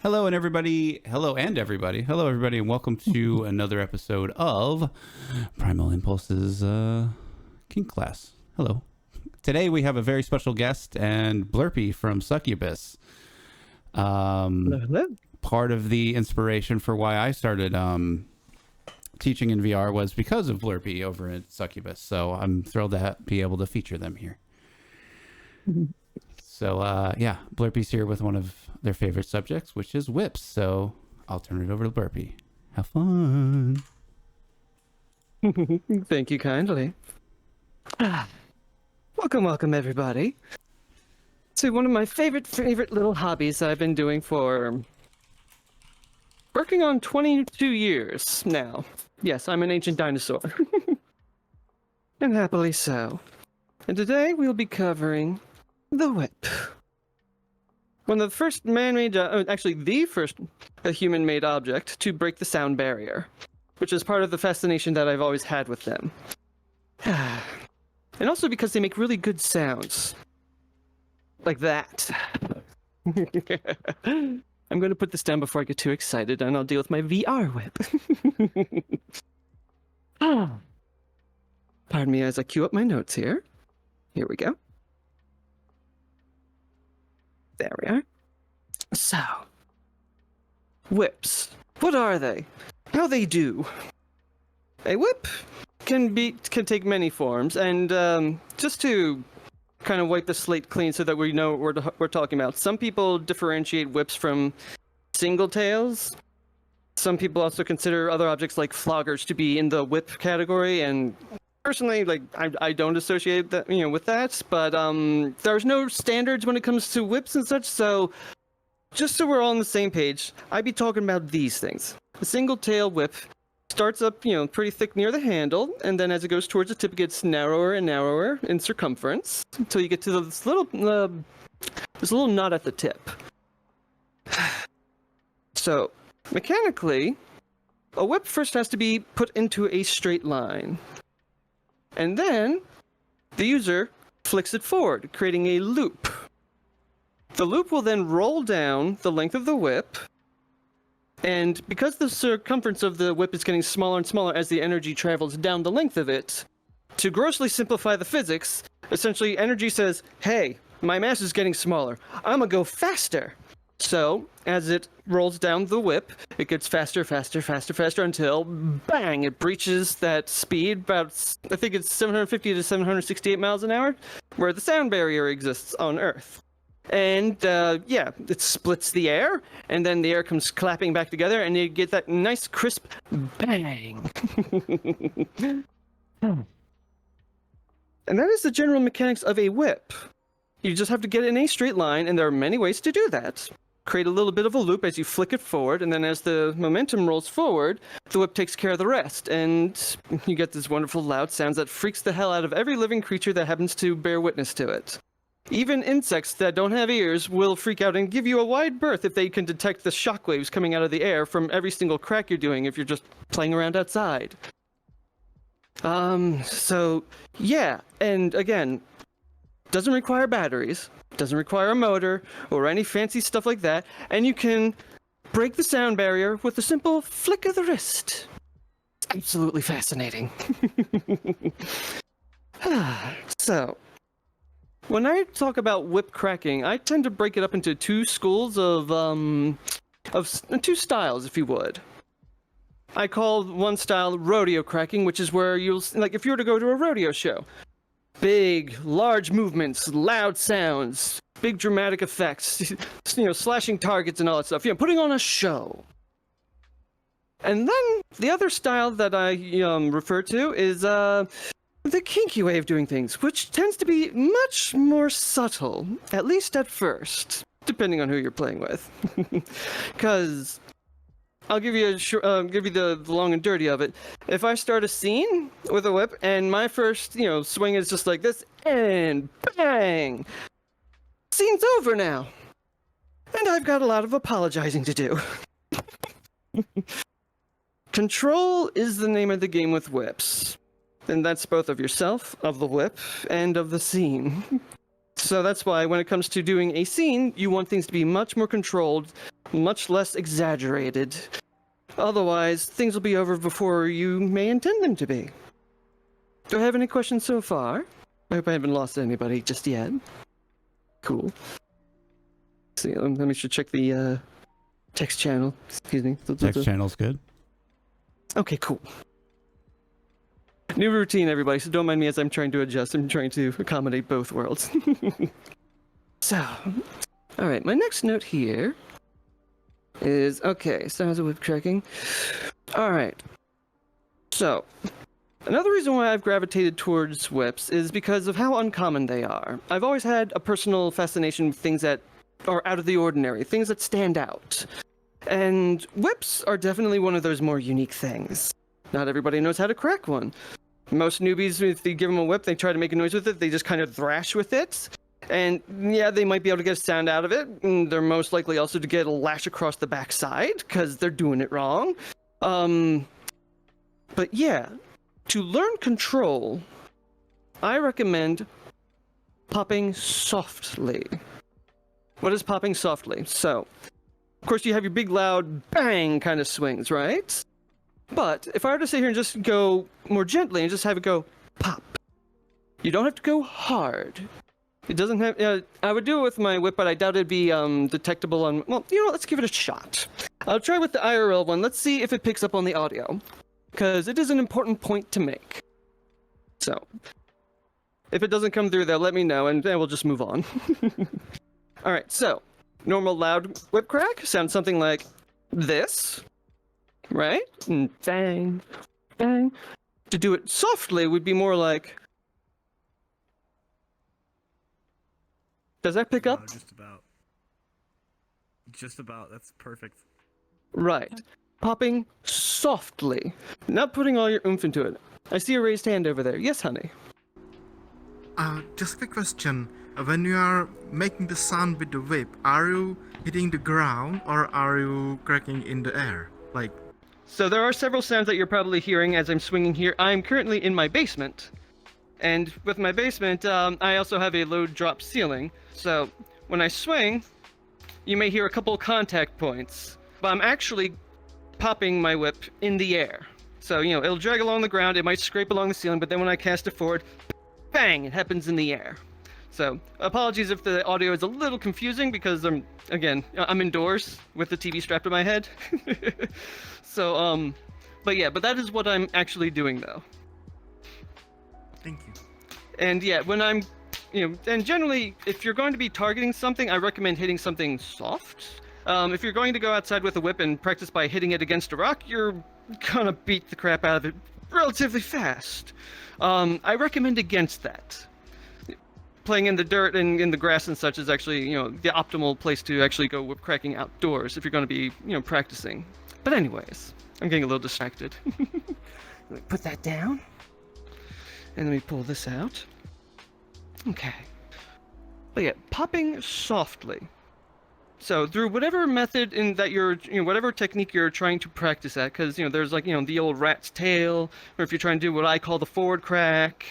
Hello and everybody. Hello everybody, and welcome to another episode of Primal Impulse's King Class. Hello. Today we have a very special guest and Blurpy from Succubus. Hello. Part of the inspiration for why I started teaching in VR was because of Blurpy over at Succubus. So I'm thrilled to be able to feature them here. So, yeah, Blurpy's here with one of their favorite subjects, which is whips. So I'll turn it over to Blurpy. Have fun. Thank you kindly. Welcome, everybody, to one of my favorite little hobbies I've been doing for working on 22 years now. Yes, I'm an ancient dinosaur. And happily so. And today we'll be covering the whip. One of the first man-made, actually the first human-made object to break the sound barrier, which is part of the fascination that I've always had with them. And also because they make really good sounds. Like that. I'm going to put this down before I get too excited, and I'll deal with my VR whip. Pardon me as I queue up my notes here. Here we go. There we are. So, whips. What are they? How they do? A whip can take many forms, and just to kind of wipe the slate clean so that we know what we're talking about. Some people differentiate whips from single tails. Some people also consider other objects like floggers to be in the whip category, and personally, like, I don't associate that, with that, but there's no standards when it comes to whips and such, so just so we're all on the same page, I'd be talking about these things. A single tail whip starts up, pretty thick near the handle, and then as it goes towards the tip, it gets narrower and narrower in circumference until you get to this little knot at the tip. So, mechanically, a whip first has to be put into a straight line. And then, the user flicks it forward, creating a loop. The loop will then roll down the length of the whip, and because the circumference of the whip is getting smaller and smaller as the energy travels down the length of it, to grossly simplify the physics, essentially energy says, hey, my mass is getting smaller, I'm gonna go faster. So, as it rolls down the whip, it gets faster until, bang, it breaches that speed, about, I think it's 750 to 768 miles an hour, where the sound barrier exists on Earth. And, yeah, it splits the air, and then the air comes clapping back together, and you get that nice, crisp bang. And that is the general mechanics of a whip. You just have to get in a straight line, and there are many ways to do that. Create a little bit of a loop as you flick it forward, and then as the momentum rolls forward, the whip takes care of the rest, and you get this wonderful loud sounds that freaks the hell out of every living creature that happens to bear witness to it. Even insects that don't have ears will freak out and give you a wide berth if they can detect the shockwaves coming out of the air from every single crack you're doing if you're just playing around outside. So, yeah, and again, doesn't require batteries, doesn't require a motor, or any fancy stuff like that, and you can break the sound barrier with a simple flick of the wrist. It's absolutely fascinating. So, when I talk about whip cracking, I tend to break it up into two schools of two styles, if you would. I call one style rodeo cracking, which is where you'll, like, if you were to go to a rodeo show, big, large movements, loud sounds, big dramatic effects, slashing targets and all that stuff, putting on a show. And then the other style that I refer to is the kinky way of doing things, which tends to be much more subtle, at least at first, depending on who you're playing with. Because I'll give you the long and dirty of it. If I start a scene with a whip and my first, swing is just like this, and bang! Scene's over now. And I've got a lot of apologizing to do. Control is the name of the game with whips. And that's both of yourself, of the whip, and of the scene. So that's why when it comes to doing a scene, you want things to be much more controlled much less exaggerated. Otherwise, things will be over before you may intend them to be. Do I have any questions so far? I hope I haven't lost anybody just yet. Cool. See, let me just check the text channel. Excuse me. Text channel's good. Okay, cool. New routine, everybody, so don't mind me as I'm trying to adjust. I'm trying to accommodate both worlds. So, alright, my next note here is, okay, sounds of whip cracking. Alright. So, another reason why I've gravitated towards whips is because of how uncommon they are. I've always had a personal fascination with things that are out of the ordinary, things that stand out. And whips are definitely one of those more unique things. Not everybody knows how to crack one. Most newbies, if you give them a whip, they try to make a noise with it, they just kind of thrash with it. And yeah, they might be able to get a sound out of it. And they're most likely also to get a lash across the backside, because they're doing it wrong. But yeah, to learn control, I recommend popping softly. What is popping softly? So, of course, you have your big, loud, bang kind of swings, right? But if I were to sit here and just go more gently and just have it go pop, you don't have to go hard. It doesn't have. I would do it with my whip, but I doubt it'd be detectable on. Well, you know, let's give it a shot. I'll try with the IRL one. Let's see if it picks up on the audio, because it is an important point to make. So, if it doesn't come through, though, let me know, and then we'll just move on. All right. So, normal loud whip crack sounds something like this. Right? And bang, bang. To do it softly would be more like... Does that pick up? Just about. Just about. That's perfect. Right. Popping softly. Not putting all your oomph into it. I see a raised hand over there. Yes, honey? Just a quick question. When you are making the sound with the whip, are you hitting the ground or are you cracking in the air? Like... So there are several sounds that you're probably hearing as I'm swinging here. I'm currently in my basement. And with my basement, I also have a low drop ceiling. So when I swing, you may hear a couple contact points. But I'm actually popping my whip in the air. So, you know, it'll drag along the ground, it might scrape along the ceiling, but then when I cast it forward, bang, it happens in the air. So, apologies if the audio is a little confusing because I'm indoors with the TV strapped to my head. So, but that is what I'm actually doing though. Thank you. And yeah, when I'm, and generally, if you're going to be targeting something, I recommend hitting something soft. If you're going to go outside with a whip and practice by hitting it against a rock, you're gonna beat the crap out of it relatively fast. I recommend against that. Playing in the dirt and in the grass and such is actually, the optimal place to actually go whip cracking outdoors if you're going to be, practicing. But anyways, I'm getting a little distracted. Let me put that down. And let me pull this out. Okay. But yeah, popping softly. So through whatever method that you're, whatever technique you're trying to practice at, because, there's like, the old rat's tail, or if you're trying to do what I call the forward crack,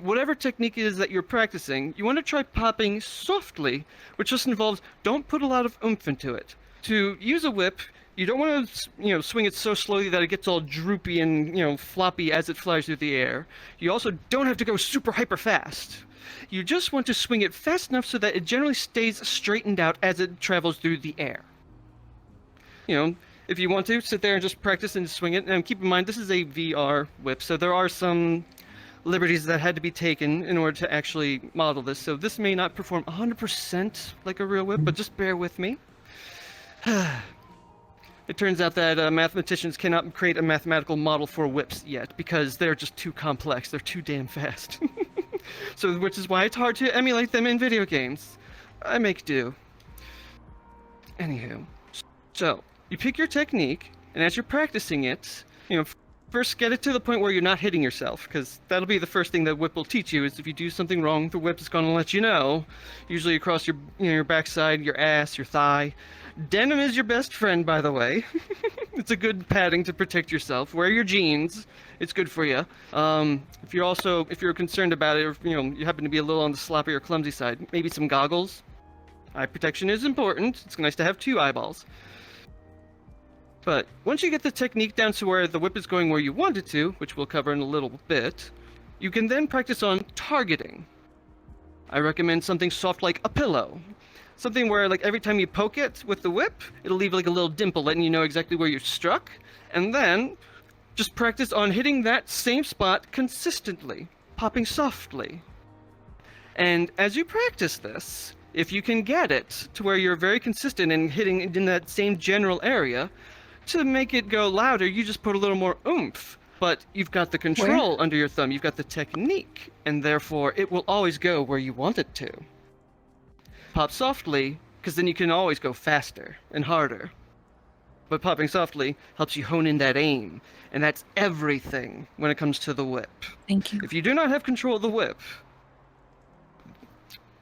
whatever technique it is that you're practicing, you want to try popping softly, which just involves don't put a lot of oomph into it. To use a whip, you don't want to, swing it so slowly that it gets all droopy and, floppy as it flies through the air. You also don't have to go super hyper fast. You just want to swing it fast enough so that it generally stays straightened out as it travels through the air. If you want to, sit there and just practice and swing it. And keep in mind, this is a VR whip, so there are some liberties that had to be taken in order to actually model this. So this may not perform 100% like a real whip, but just bear with me. It turns out that mathematicians cannot create a mathematical model for whips yet, because they're just too complex. They're too damn fast. So, which is why it's hard to emulate them in video games. I make do. Anywho, so you pick your technique, and as you're practicing it, first get it to the point where you're not hitting yourself, because that'll be the first thing that whip will teach you. Is if you do something wrong, the whip is going to let you know. Usually across your, your backside, your ass, your thigh. Denim is your best friend, by the way. It's a good padding to protect yourself. Wear your jeans. It's good for you. If you're concerned about it, or you happen to be a little on the sloppy or clumsy side, maybe some goggles. Eye protection is important. It's nice to have 2 eyeballs. But once you get the technique down to where the whip is going where you want it to, which we'll cover in a little bit, you can then practice on targeting. I recommend something soft like a pillow. Something where, like, every time you poke it with the whip, it'll leave like a little dimple letting you know exactly where you're struck. And then just practice on hitting that same spot consistently, popping softly. And as you practice this, if you can get it to where you're very consistent in hitting in that same general area, to make it go louder, you just put a little more oomph. But you've got the control under your thumb, you've got the technique, and therefore it will always go where you want it to. Pop softly, because then you can always go faster and harder. But popping softly helps you hone in that aim, and that's everything when it comes to the whip. Thank you. If you do not have control of the whip,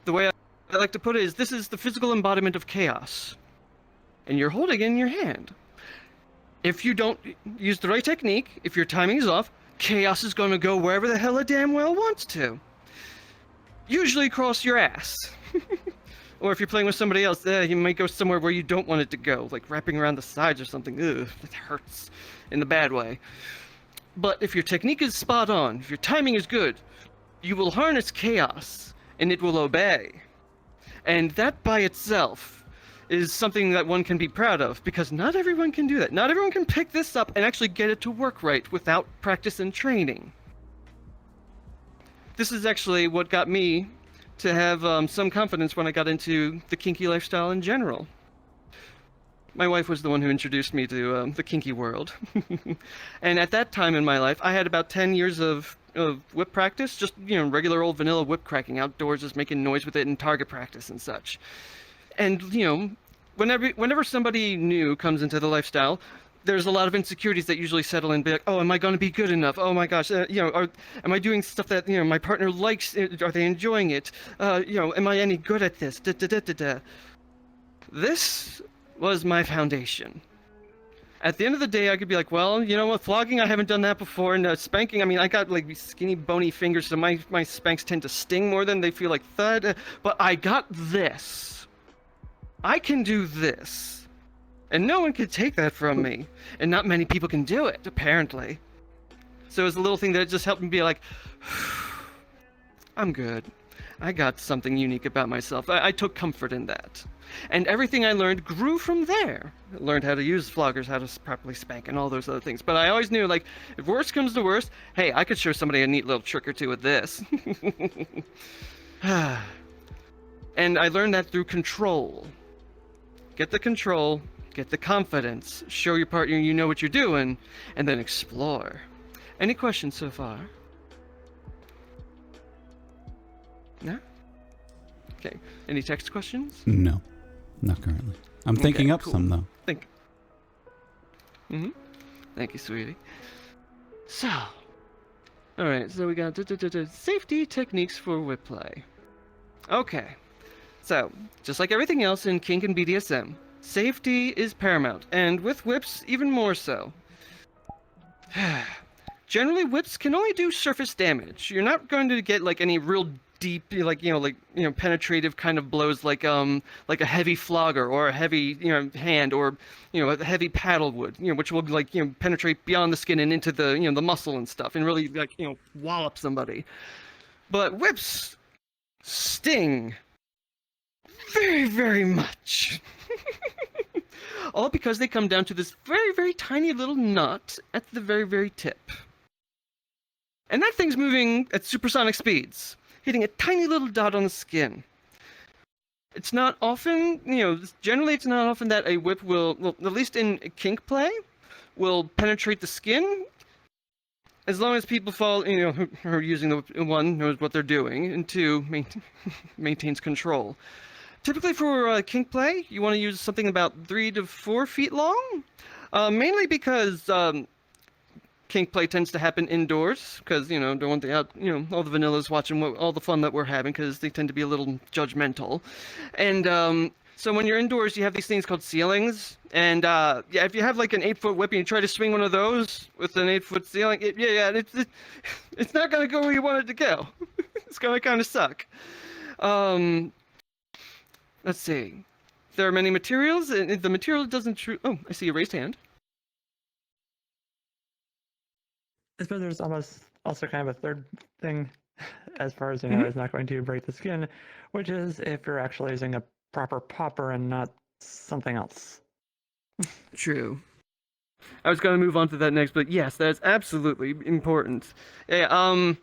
the way I like to put it is this is the physical embodiment of chaos, and you're holding it in your hand. If you don't use the right technique, if your timing is off, chaos is going to go wherever the hell it damn well wants to. Usually across your ass. Or if you're playing with somebody else, you might go somewhere where you don't want it to go, like wrapping around the sides or something. Ugh, that hurts in the bad way. But if your technique is spot on, if your timing is good, you will harness chaos, and it will obey. And that by itself is something that one can be proud of, because not everyone can do that. Not everyone can pick this up and actually get it to work right without practice and training. This is actually what got me to have some confidence when I got into the kinky lifestyle in general. My wife was the one who introduced me to the kinky world. And at that time in my life, I had about 10 years of whip practice, just, regular old vanilla whip cracking outdoors, just making noise with it and target practice and such. And, whenever somebody new comes into the lifestyle, there's a lot of insecurities that usually settle in, be like, oh, am I going to be good enough? Oh my gosh, am I doing stuff that, my partner likes? Are they enjoying it? Am I any good at this? This was my foundation. At the end of the day, I could be like, well, with flogging, I haven't done that before, and spanking, I mean, I got like skinny, bony fingers, so my spanks tend to sting more than they feel like thud, but I got this. I can do this. And no one can take that from me. And not many people can do it, apparently. So it was a little thing that just helped me be like, I'm good. I got something unique about myself. I took comfort in that. And everything I learned grew from there. I learned how to use floggers, how to properly spank, and all those other things. But I always knew, like, if worst comes to worst, hey, I could show somebody a neat little trick or two with this. And I learned that through control. Get the control, get the confidence, show your partner you know what you're doing, and then explore. Any questions so far? No? Okay. Any text questions? No, not currently. I'm thinking up cool. some, though. Thank you, sweetie. So, alright, so we got safety techniques for whip play. Okay. So, just like everything else in kink and BDSM, safety is paramount, and with whips, even more so. Generally, whips can only do surface damage. You're not going to get like any real deep, penetrative kind of blows like a heavy flogger or a heavy, hand, or a heavy paddle would, which will penetrate beyond the skin and into the, the muscle and stuff, and really wallop somebody. But whips sting very, very much. All because they come down to this very, very tiny little nut at the very, very tip. And that thing's moving at supersonic speeds, hitting a tiny little dot on the skin. It's not often, generally it's not often that a whip will, at least in kink play, will penetrate the skin. As long as people fall, who are using the one knows what they're doing, and two, maintains control. Typically for kink play, you want to use something about 3 to 4 feet long, mainly because kink play tends to happen indoors, because don't want the all the vanillas watching all the fun that we're having, because they tend to be a little judgmental, and so when you're indoors, you have these things called ceilings, and if you have like an 8-foot whip and you try to swing one of those with an 8-foot ceiling, it's not gonna go where you want it to go. It's gonna kind of suck. let's see. There are many materials, and the material doesn't Oh, I see a raised hand. I suppose there's almost also kind of a third thing, as far as Mhm. is not going to break the skin, which is if you're actually using a proper popper and not something else. True. I was going to move on to that next, but yes, that's absolutely important. Yeah,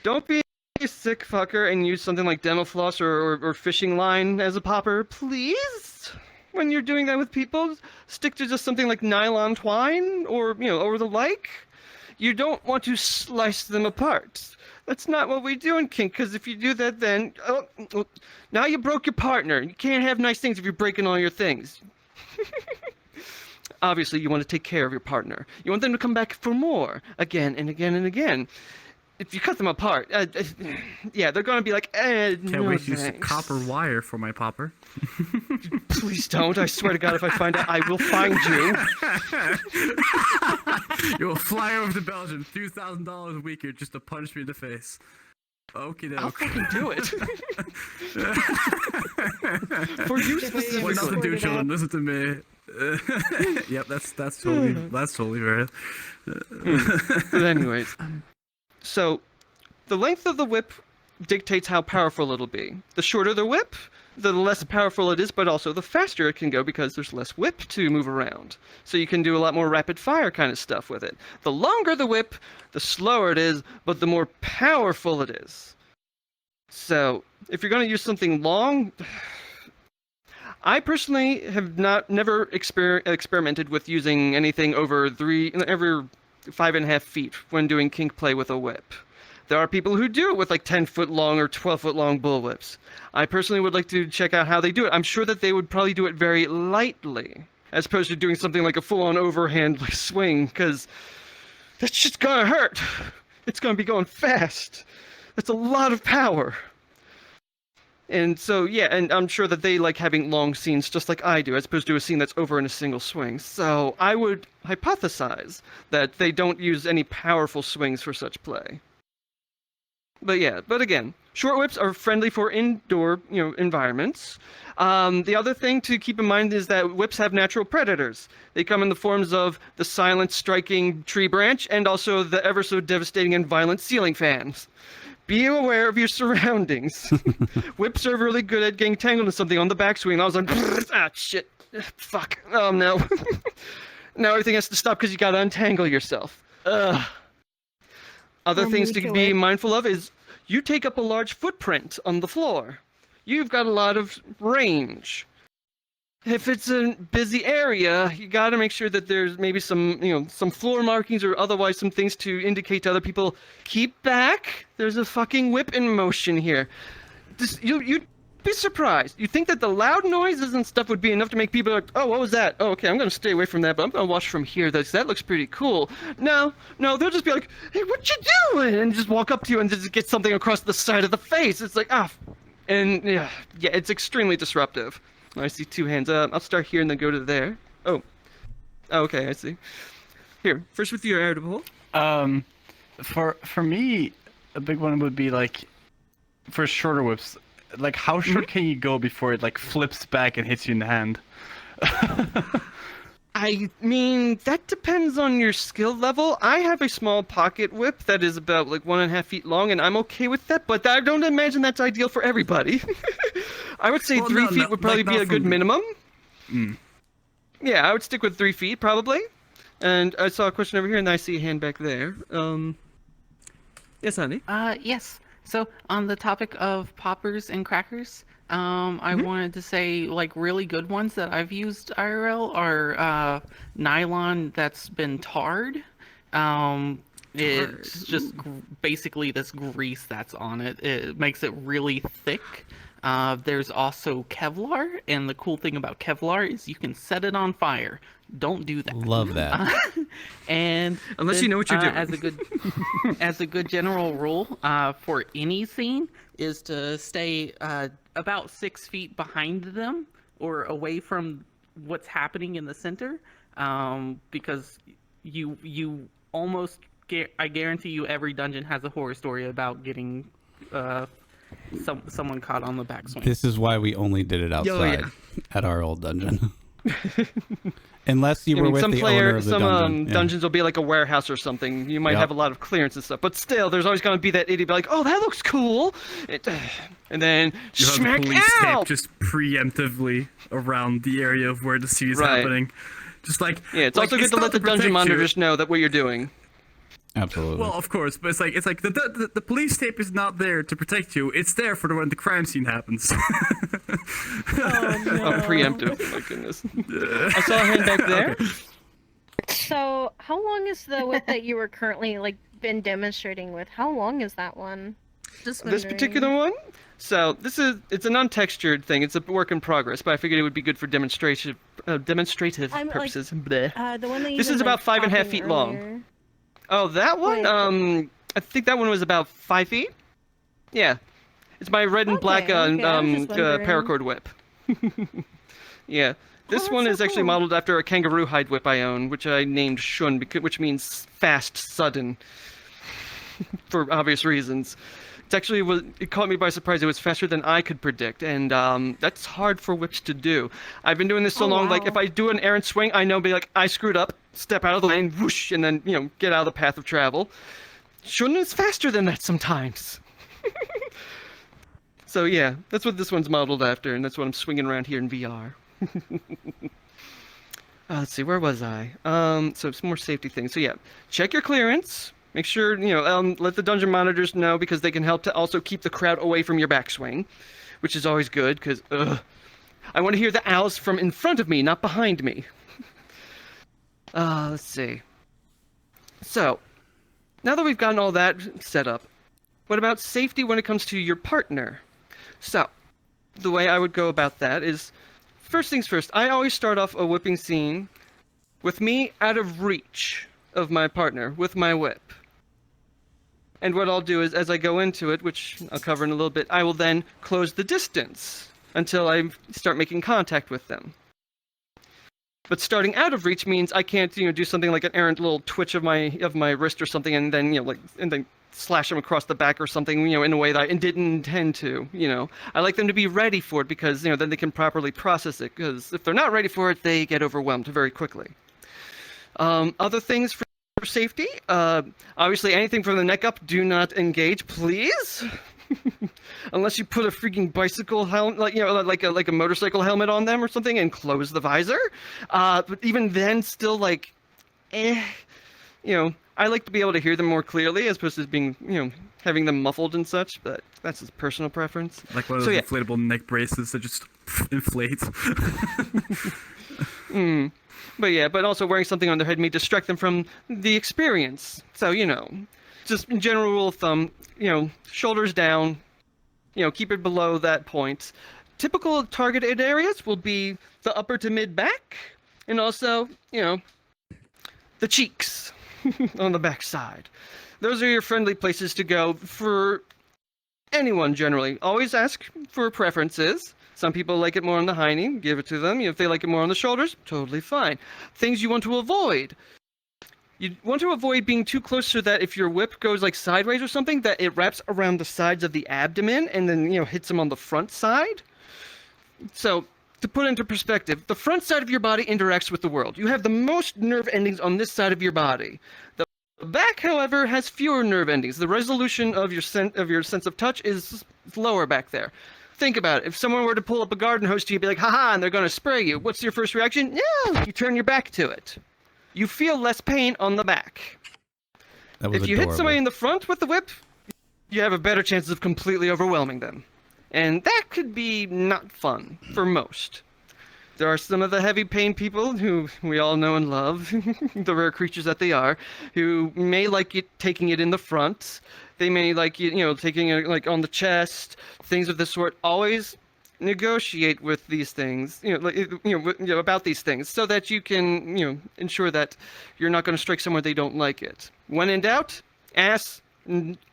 don't be a sick fucker and use something like dental floss or fishing line as a popper, please. When you're doing that with people, stick to just something like nylon twine or the like. You don't want to slice them apart. That's not what we do in kink, because if you do that, then now you broke your partner. You can't have nice things if you're breaking all your things. Obviously, you want to take care of your partner. You want them to come back for more, again and again and again. If you cut them apart, yeah, they're going to be like, Can't no wait to use thanks. copper wire for my popper. Please don't. I swear to God, if I find out, I will find you. You will fly over to Belgium, $2,000 a week just to punch me in the face. Okie I'll doke. fucking do it. For you What specifically. not to do, children? Listen to me. Yep, that's totally fair. But anyways, so the length of the whip dictates how powerful it'll be. The shorter the whip, the less powerful it is, but also the faster it can go because there's less whip to move around. So you can do a lot more rapid fire kind of stuff with it. The longer the whip, the slower it is, but the more powerful it is. So if you're going to use something long, I personally have never experimented with using anything over every 5.5 feet when doing kink play with a whip. There are people who do it with like 10-foot long or 12-foot long bullwhips. I personally would like to check out how they do it. I'm sure that they would probably do it very lightly, as opposed to doing something like a full-on overhand swing, because that's just gonna hurt. It's gonna be going fast. That's a lot of power. And so, yeah, and I'm sure that they like having long scenes just like I do, as opposed to a scene that's over in a single swing. So I would hypothesize that they don't use any powerful swings for such play. But yeah, but again, short whips are friendly for indoor, environments. The other thing to keep in mind is that whips have natural predators. They come in the forms of the silent striking tree branch and also the ever so devastating and violent ceiling fans. Be aware of your surroundings. Whips are really good at getting tangled in something on the backswing. I was like, shit, fuck, oh no. Now everything has to stop because you gotta untangle yourself. Ugh. Other things to be mindful of is you take up a large footprint on the floor. You've got a lot of range. If it's a busy area, you got to make sure that there's maybe some floor markings or otherwise some things to indicate to other people, keep back. There's a fucking whip in motion here. You'd be surprised. You think that the loud noises and stuff would be enough to make people like, oh, what was that? Oh, okay, I'm going to stay away from that, but I'm going to watch from here. That looks pretty cool. No, they'll just be like, hey, what you doing? And just walk up to you and just get something across the side of the face. It's like, and yeah, it's extremely disruptive. I see 2 hands up. I'll start here and then go to there. Oh, okay, I see. Here, first with your irritable. For me, a big one would be like, for shorter whips, like how short can you go before it like flips back and hits you in the hand? I mean, that depends on your skill level. I have a small pocket whip that is about like 1.5 feet long, and I'm okay with that, but I don't imagine that's ideal for everybody. I would say 3 feet would probably be a good minimum. Yeah, I would stick with 3 feet probably. And I saw a question over here, and I see a hand back there. Yes, honey? Yes. So on the topic of poppers and crackers, I wanted to say like really good ones that I've used IRL are nylon that's been tarred. It's just basically this grease that's on it. It makes it really thick. There's also Kevlar, and the cool thing about Kevlar is you can set it on fire. Don't do that. Love that. And unless you know what you're doing. As a good general rule for any scene is to stay about 6 feet behind them or away from what's happening in the center, because you almost I guarantee you every dungeon has a horror story about getting someone caught on the backswing. This is why we only did it outside at our old dungeon. Unless you were with the owner of the dungeon. Yeah. Dungeons will be like a warehouse or something. You might have a lot of clearance and stuff, but still, there's always going to be that idiot be like, "Oh, that looks cool," and then You have smack the police out. tape just preemptively around the area of where the scene is happening. Just like It's also good to let the dungeon monitors know that what you're doing. Absolutely. Well, of course, but it's like the police tape is not there to protect you. It's there for when the crime scene happens. Preemptive. My goodness. I saw a hand back there. Okay. So, how long is the whip that you were currently been demonstrating with? How long is that one? Just This particular one. So it's an untextured thing. It's a work in progress, but I figured it would be good for demonstrative purposes. The one that you This is about 5.5 feet long. Oh, that one? I think that one was about 5 feet. Yeah, it's my red and black paracord whip. Yeah, this one is actually modeled after a kangaroo hide whip I own, which I named Shun, which means fast, sudden, for obvious reasons. It caught me by surprise. It was faster than I could predict, and that's hard for whips to do. I've been doing this so long, like if I do an errant swing, I know, be like, I screwed up, step out of the lane, whoosh, and then, get out of the path of travel. Shun is faster than that sometimes. So yeah, that's what this one's modeled after, and that's what I'm swinging around here in VR. Let's see, where was I? So it's more safety things. So yeah, check your clearance. Make sure, let the dungeon monitors know, because they can help to also keep the crowd away from your backswing, which is always good, because, I want to hear the owls from in front of me, not behind me. Let's see. So, now that we've gotten all that set up, what about safety when it comes to your partner? So, the way I would go about that is, first things first, I always start off a whipping scene with me out of reach of my partner with my whip. And what I'll do is, as I go into it, which I'll cover in a little bit, I will then close the distance until I start making contact with them. But starting out of reach means I can't, do something like an errant little twitch of my wrist or something, and then, and then slash them across the back or something, in a way that I didn't intend to, I like them to be ready for it, because, then they can properly process it, because if they're not ready for it, they get overwhelmed very quickly. Other things for safety, obviously anything from the neck up, do not engage, please. Unless you put a freaking bicycle helmet, like a motorcycle helmet on them or something, and close the visor. But even then, still I like to be able to hear them more clearly, as opposed to being, having them muffled and such. But that's just personal preference. Like one of those inflatable neck braces that just inflate. But also wearing something on their head may distract them from the experience. So, just in general rule of thumb, shoulders down, keep it below that point. Typical targeted areas will be the upper to mid back, and also, the cheeks on the back side. Those are your friendly places to go for anyone generally. Always ask for preferences. Some people like it more on the hiney, give it to them. If they like it more on the shoulders, totally fine. Things you want to avoid. You want to avoid being too close so that if your whip goes sideways or something, that it wraps around the sides of the abdomen and then, hits them on the front side. So, to put into perspective, the front side of your body interacts with the world. You have the most nerve endings on this side of your body. The back, however, has fewer nerve endings. The resolution of your sense of touch is lower back there. Think about it. If someone were to pull up a garden hose to you, be like, haha, and they're going to spray you, what's your first reaction? Yeah, you turn your back to it. You feel less pain on the back. If you hit somebody in the front with the whip, you have a better chance of completely overwhelming them. And that could be not fun for most. There are some of the heavy pain people who we all know and love, the rare creatures that they are, who may like it taking it in the front. They may like it, taking it on the chest, things of this sort. Always negotiate with these things, about these things, so that you can, ensure that you're not going to strike somewhere they don't like it. When in doubt, ass,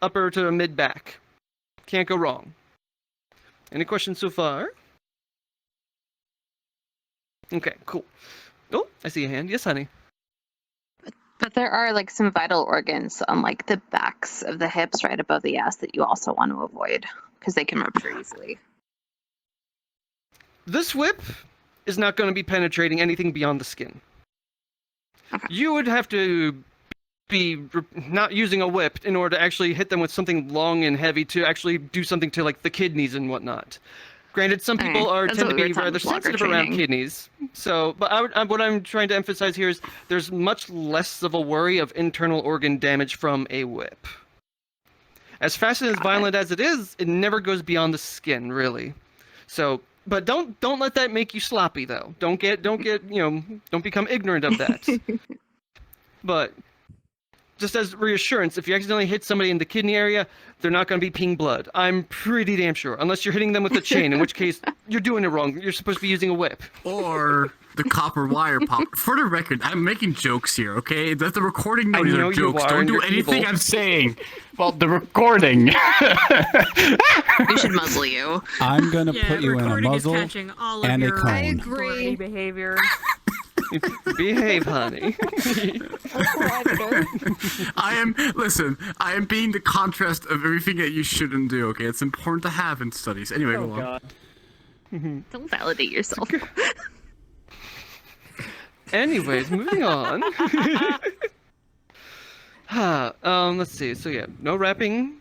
upper to mid back. Can't go wrong. Any questions so far? Okay, cool. Oh, I see a hand. Yes, honey. But there are some vital organs on the backs of the hips right above the ass that you also want to avoid. because they can rupture easily. This whip is not going to be penetrating anything beyond the skin. Okay. You would have to be not using a whip in order to actually hit them with something long and heavy to actually do something to like the kidneys and whatnot. Granted, some people tend to be rather sensitive around kidneys. So, but what I'm trying to emphasize here is there's much less of a worry of internal organ damage from a whip. As fast and as violent as it is, it never goes beyond the skin, really. So, but don't let that make you sloppy, though. Don't become ignorant of that. But just as reassurance, if you accidentally hit somebody in the kidney area, they're not going to be peeing blood. I'm pretty damn sure. Unless you're hitting them with a chain, in which case you're doing it wrong. You're supposed to be using a whip. Or the copper wire pop. For the record, I'm making jokes here, okay? Let the recording know these are jokes. Don't do anything I'm saying. Well, the recording. We should muzzle you. I'm going to put you in a muzzle and a cone. I agree. Behavior. Behave, honey. I am being the contrast of everything that you shouldn't do, okay? It's important to have in studies. Anyway, go on. Don't validate yourself. Anyways, moving on. Let's see. So yeah, no wrapping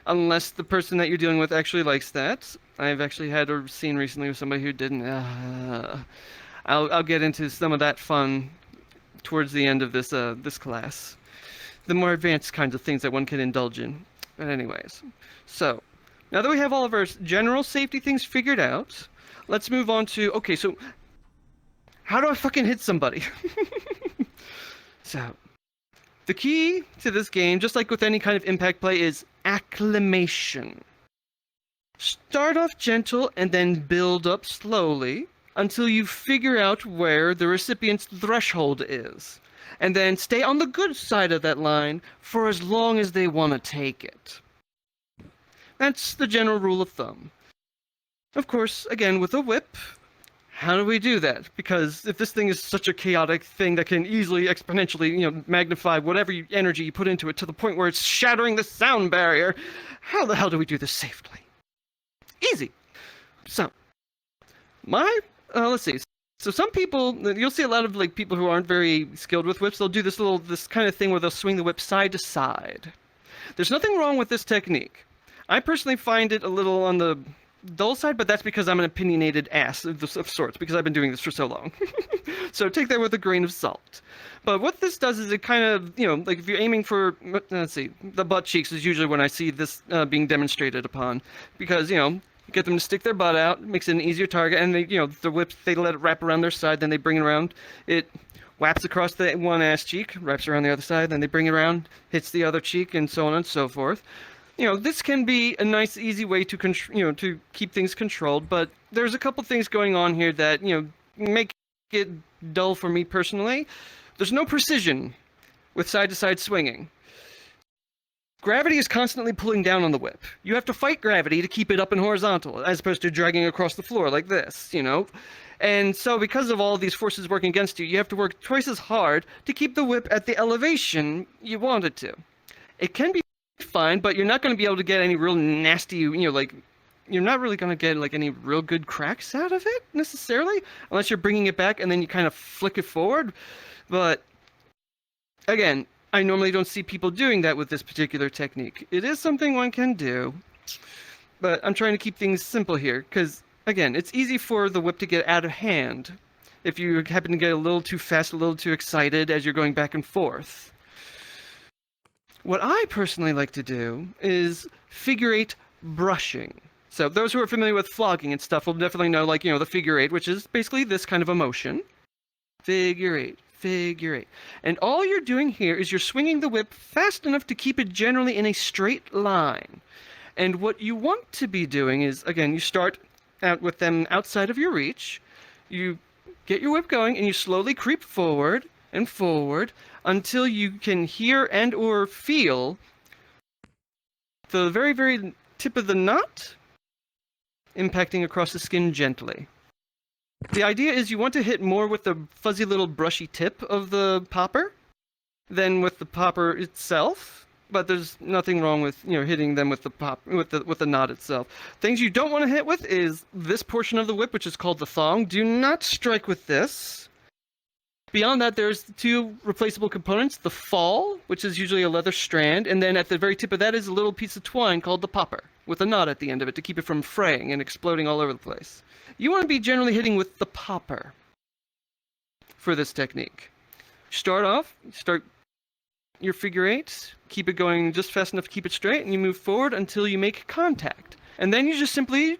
unless the person that you're dealing with actually likes that. I've actually had a scene recently with somebody who didn't. I'll get into some of that fun towards the end of this this class. The more advanced kinds of things that one can indulge in. But anyways, so now that we have all of our general safety things figured out, let's move on to, okay, so how do I fucking hit somebody? So, the key to this game, just like with any kind of impact play, is acclimation. Start off gentle and then build up slowly until you figure out where the recipient's threshold is. And then stay on the good side of that line for as long as they want to take it. That's the general rule of thumb. Of course, again, with a whip, how do we do that? Because if this thing is such a chaotic thing that can easily exponentially, magnify whatever energy you put into it to the point where it's shattering the sound barrier, how the hell do we do this safely? Easy. So, let's see. So some people, you'll see a lot of people who aren't very skilled with whips, they'll do this kind of thing where they'll swing the whip side to side. There's nothing wrong with this technique. I personally find it a little on the dull side, but that's because I'm an opinionated ass of sorts, because I've been doing this for so long. So take that with a grain of salt. But what this does is it kind of, if you're aiming for, let's see, the butt cheeks is usually when I see this being demonstrated upon, because, get them to stick their butt out, makes it an easier target, and they, the whips, they let it wrap around their side, then they bring it around, it whaps across the one ass cheek, wraps around the other side, then they bring it around, hits the other cheek, and so on and so forth. This can be a nice, easy way to to keep things controlled, but there's a couple things going on here that, make it dull for me personally. There's no precision with side-to-side swinging. Gravity is constantly pulling down on the whip. You have to fight gravity to keep it up and horizontal, as opposed to dragging across the floor like this, And so because of all these forces working against you, you have to work twice as hard to keep the whip at the elevation you want it to. It can be fine, but you're not going to be able to get any real nasty, you're not really going to get any real good cracks out of it, necessarily, unless you're bringing it back and then you kind of flick it forward. But, again, I normally don't see people doing that with this particular technique. It is something one can do, but I'm trying to keep things simple here, because, again, it's easy for the whip to get out of hand if you happen to get a little too fast, a little too excited as you're going back and forth. What I personally like to do is figure eight brushing. So those who are familiar with flogging and stuff will definitely know, the figure eight, which is basically this kind of a motion. Figure eight. Figure eight. And all you're doing here is you're swinging the whip fast enough to keep it generally in a straight line. And what you want to be doing is, again, you start out with them outside of your reach. You get your whip going and you slowly creep forward and forward until you can hear and or feel the very, very tip of the knot impacting across the skin gently. The idea is you want to hit more with the fuzzy little brushy tip of the popper than with the popper itself. but there's nothing wrong with hitting them with the knot itself. Things you don't want to hit with is this portion of the whip, which is called the thong. Do not strike with this. Beyond that, there's two replaceable components: the fall, which is usually a leather strand, and then at the very tip of that is a little piece of twine called the popper, with a knot at the end of it to keep it from fraying and exploding all over the place. You want to be generally hitting with the popper for this technique. Start your figure eight, keep it going just fast enough to keep it straight, and you move forward until you make contact. And then you just simply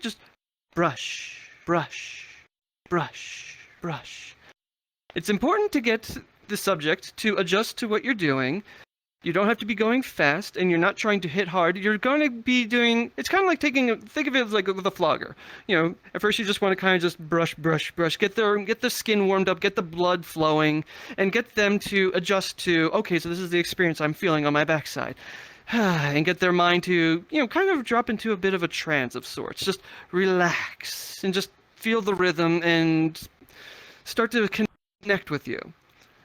brush, brush, brush, brush. It's important to get the subject to adjust to what you're doing. You don't have to be going fast, and you're not trying to hit hard. You're going to be doing, it's kind of like think of it as like with a flogger. At first you just want to kind of just brush, brush, brush, get the skin warmed up, get the blood flowing, and get them to adjust to, okay, so this is the experience I'm feeling on my backside. And get their mind to, kind of drop into a bit of a trance of sorts. Just relax and just feel the rhythm and start to connect with you.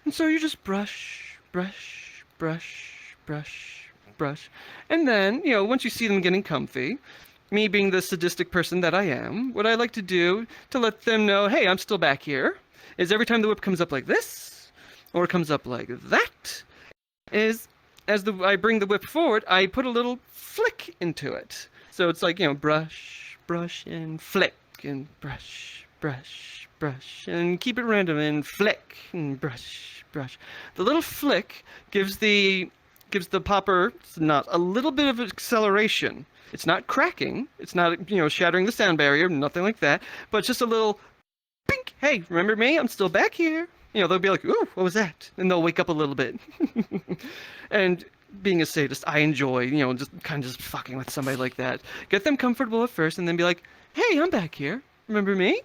And so you just brush, brush, brush, brush, brush. And then, once you see them getting comfy, me being the sadistic person that I am, what I like to do to let them know, hey, I'm still back here, is every time the whip comes up like this, or comes up like that, is as I bring the whip forward, I put a little flick into it. So it's like, brush, brush, and flick, and brush, brush, brush, and keep it random, and flick, and brush, brush. The little flick gives the popper knot a little bit of acceleration. It's not cracking. It's not, shattering the sound barrier, nothing like that. But it's just a little pink. Hey, remember me? I'm still back here. They'll be like, ooh, what was that? And they'll wake up a little bit. And being a sadist, I enjoy, just kind of just fucking with somebody like that. Get them comfortable at first and then be like, hey, I'm back here. Remember me?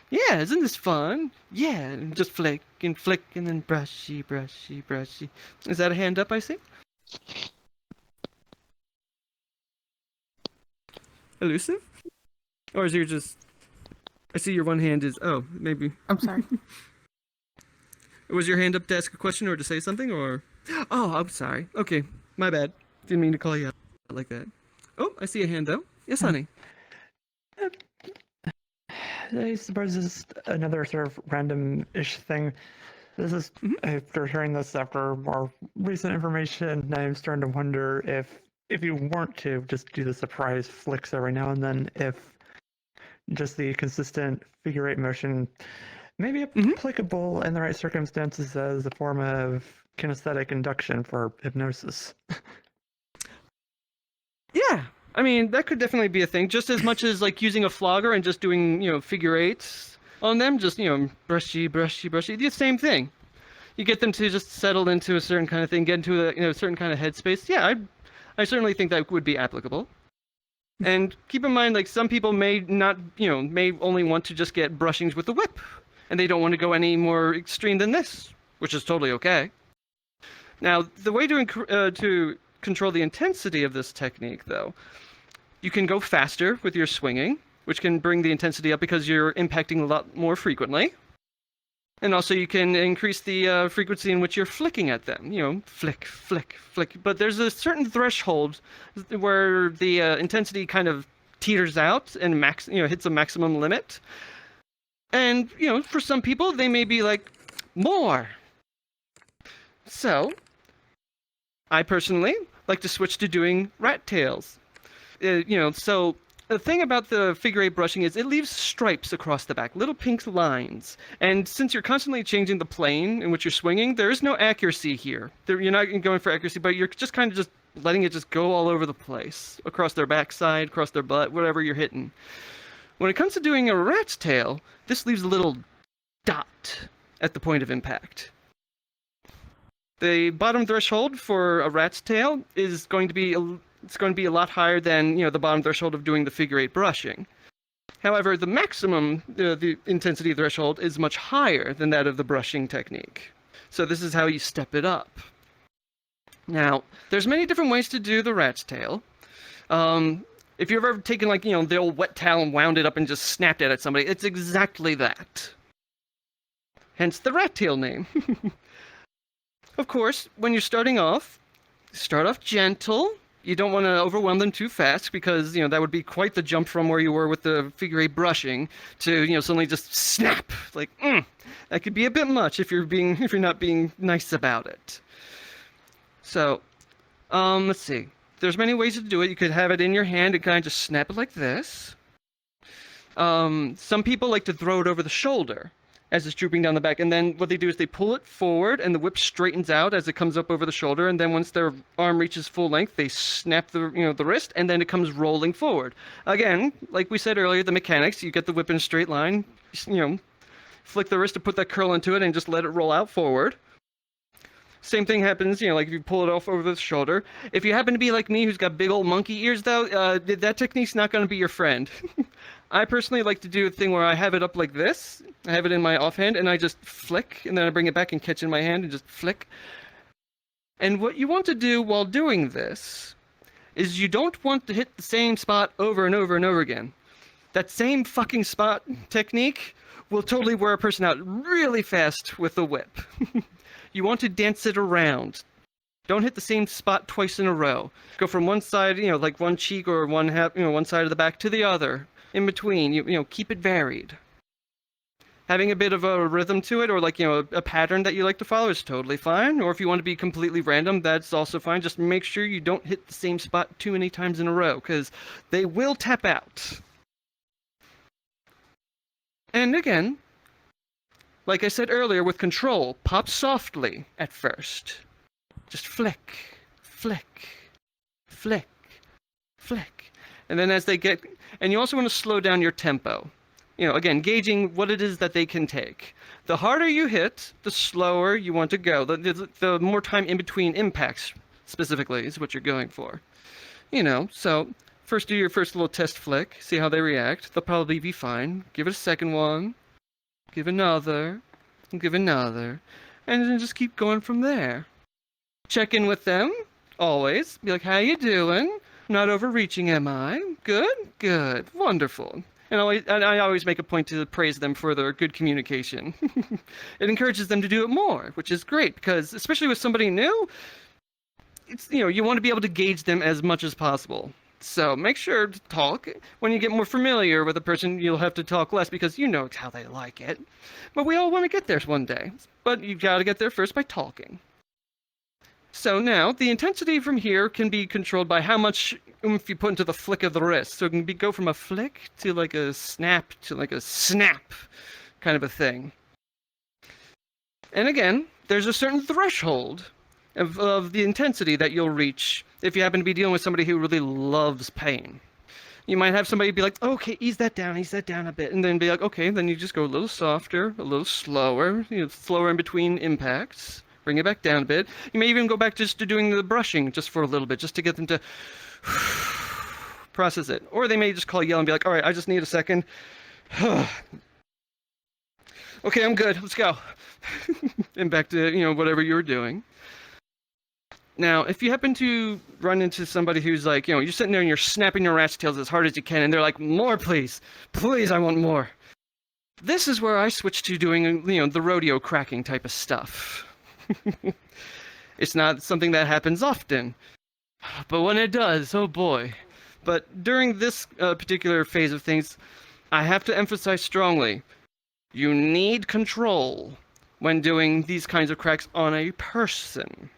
Yeah, isn't this fun? Yeah, and just flick and then brushy, brushy, brushy. Is that a hand up, I see? Elusive? Or is your I see your one hand is, maybe. I'm sorry. Was your hand up to ask a question or to say something, or? Oh, I'm sorry. Okay, my bad. Didn't mean to call you out like that. Oh, I see a hand though. Yes, honey. I suppose this is another sort of random-ish thing. This is, after hearing this after more recent information, I'm starting to wonder if you weren't to just do the surprise flicks every now and then, if just the consistent figure eight motion may be applicable in the right circumstances as a form of kinesthetic induction for hypnosis. Yeah. I mean, that could definitely be a thing, just as much as like using a flogger and just doing, figure eights on them, just, brushy, brushy, brushy, the same thing. You get them to just settle into a certain kind of thing, get into a certain kind of headspace. Yeah, I certainly think that would be applicable. And keep in mind, like, some people may not, may only want to just get brushings with the whip, and they don't want to go any more extreme than this, which is totally okay. Now, the way to control the intensity of this technique, though, you can go faster with your swinging, which can bring the intensity up because you're impacting a lot more frequently. And also you can increase the frequency in which you're flicking at them. Flick, flick, flick. But there's a certain threshold where the intensity kind of teeters out and hits a maximum limit. And, for some people, they may be like, more. So, I personally like to switch to doing rat tails. So the thing about the figure eight brushing is it leaves stripes across the back, little pink lines. And since you're constantly changing the plane in which you're swinging, there is no accuracy here. You're not going for accuracy, but you're just kind of just letting it just go all over the place, across their backside, across their butt, whatever you're hitting. When it comes to doing a rat's tail, this leaves a little dot at the point of impact. The bottom threshold for a rat's tail is going to be a lot higher than the bottom threshold of doing the figure eight brushing. However, the maximum the intensity threshold is much higher than that of the brushing technique. So this is how you step it up. Now, there's many different ways to do the rat's tail. If you've ever taken the old wet towel and wound it up and just snapped it at somebody, it's exactly that. Hence the rat tail name. Of course, when you're starting off, start off gentle. You don't want to overwhelm them too fast because, that would be quite the jump from where you were with the figure 8 brushing to, suddenly just snap. Like, that could be a bit much if you're not being nice about it. So, let's see. There's many ways to do it. You could have it in your hand and kind of just snap it like this. Some people like to throw it over the shoulder as it's drooping down the back, and then what they do is they pull it forward and the whip straightens out as it comes up over the shoulder, and then once their arm reaches full length, they snap the wrist, and then it comes rolling forward. Again, like we said earlier, the mechanics, you get the whip in a straight line, flick the wrist to put that curl into it and just let it roll out forward. Same thing happens, like if you pull it off over the shoulder. If you happen to be like me, who's got big old monkey ears, though, that technique's not going to be your friend. I personally like to do a thing where I have it up like this. I have it in my offhand, and I just flick, and then I bring it back and catch it in my hand and just flick. And what you want to do while doing this is you don't want to hit the same spot over and over and over again. That same fucking spot technique will totally wear a person out really fast with the whip. You want to dance it around. Don't hit the same spot twice in a row. Go from one side, like one cheek or one side of the back to the other. In between, keep it varied. Having a bit of a rhythm to it, or like, a pattern that you like to follow is totally fine. Or if you want to be completely random, that's also fine. Just make sure you don't hit the same spot too many times in a row, because they will tap out. And again, like I said earlier, with control, pop softly at first. Just flick, flick, flick, flick. And then as they get... And you also want to slow down your tempo. Again, gauging what it is that they can take. The harder you hit, the slower you want to go. The more time in between impacts, specifically, is what you're going for. So first do your first little test flick, see how they react. They'll probably be fine. Give it a second one. Give another. Give another. And then just keep going from there. Check in with them, always. Be like, how you doing? Not overreaching, am I? Good? Good. Wonderful. And I always make a point to praise them for their good communication. It encourages them to do it more, which is great, because especially with somebody new, it's, you want to be able to gauge them as much as possible. So make sure to talk. When you get more familiar with a person, you'll have to talk less because you know how they like it. But we all want to get there one day. But you've got to get there first by talking. So now, the intensity from here can be controlled by how much oomph you put into the flick of the wrist. So it can go from a flick to like a snap to like a snap kind of a thing. And again, there's a certain threshold of the intensity that you'll reach if you happen to be dealing with somebody who really loves pain. You might have somebody be like, okay, ease that down a bit. And then be like, okay, then you just go a little softer, a little slower, slower in between impacts. Bring it back down a bit. You may even go back just to doing the brushing just for a little bit, just to get them to process it. Or they may just call you and be like, all right, I just need a second. Okay, I'm good. Let's go. And back to, whatever you were doing. Now, if you happen to run into somebody who's like, you're sitting there and you're snapping your rat's tails as hard as you can, and they're like, more, please. Please, I want more. This is where I switch to doing, the rodeo cracking type of stuff. It's not something that happens often, but when it does, oh boy. But during this particular phase of things, I have to emphasize strongly, you need control when doing these kinds of cracks on a person.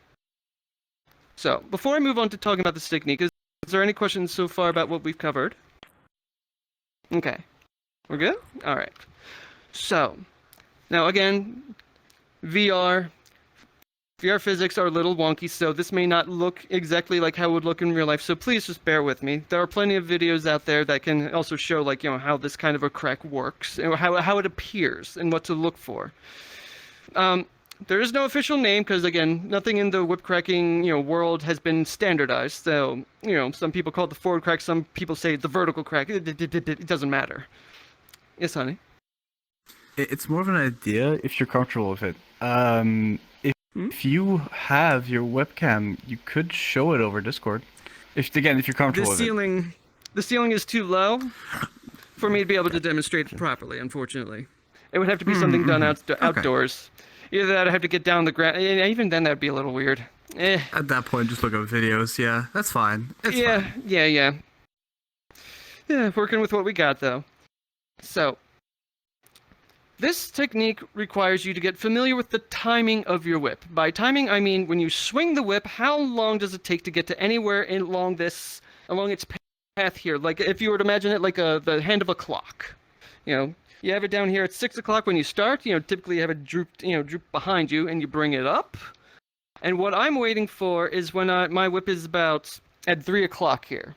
So, before I move on to talking about this technique, is there any questions so far about what we've covered? Okay. We're good? Alright. So, now again, VR physics are a little wonky, so this may not look exactly like how it would look in real life, so please just bear with me. There are plenty of videos out there that can also show, how this kind of a crack works, or how it appears, and what to look for. There is no official name, because, again, nothing in the whip cracking, world has been standardized, so, some people call it the forward crack, some people say the vertical crack, it doesn't matter. Yes, honey? It's more of an idea if you're comfortable with it. If you have your webcam, you could show it over Discord. If you're comfortable with it. The ceiling is too low for me to be able to demonstrate it properly, unfortunately. It would have to be something done outdoors. Either that or I have to get down the ground. And even then, that'd be a little weird. At that point, just look up videos. Yeah, that's fine. It's yeah, fine. yeah, working with what we got though. So, this technique requires you to get familiar with the timing of your whip. By timing, I mean when you swing the whip, how long does it take to get to anywhere along its path here? Like if you were to imagine it like the hand of a clock. You know, you have it down here at 6 o'clock when you start. You know, typically you have it droop behind you, and you bring it up. And what I'm waiting for is when my whip is about at 3 o'clock here,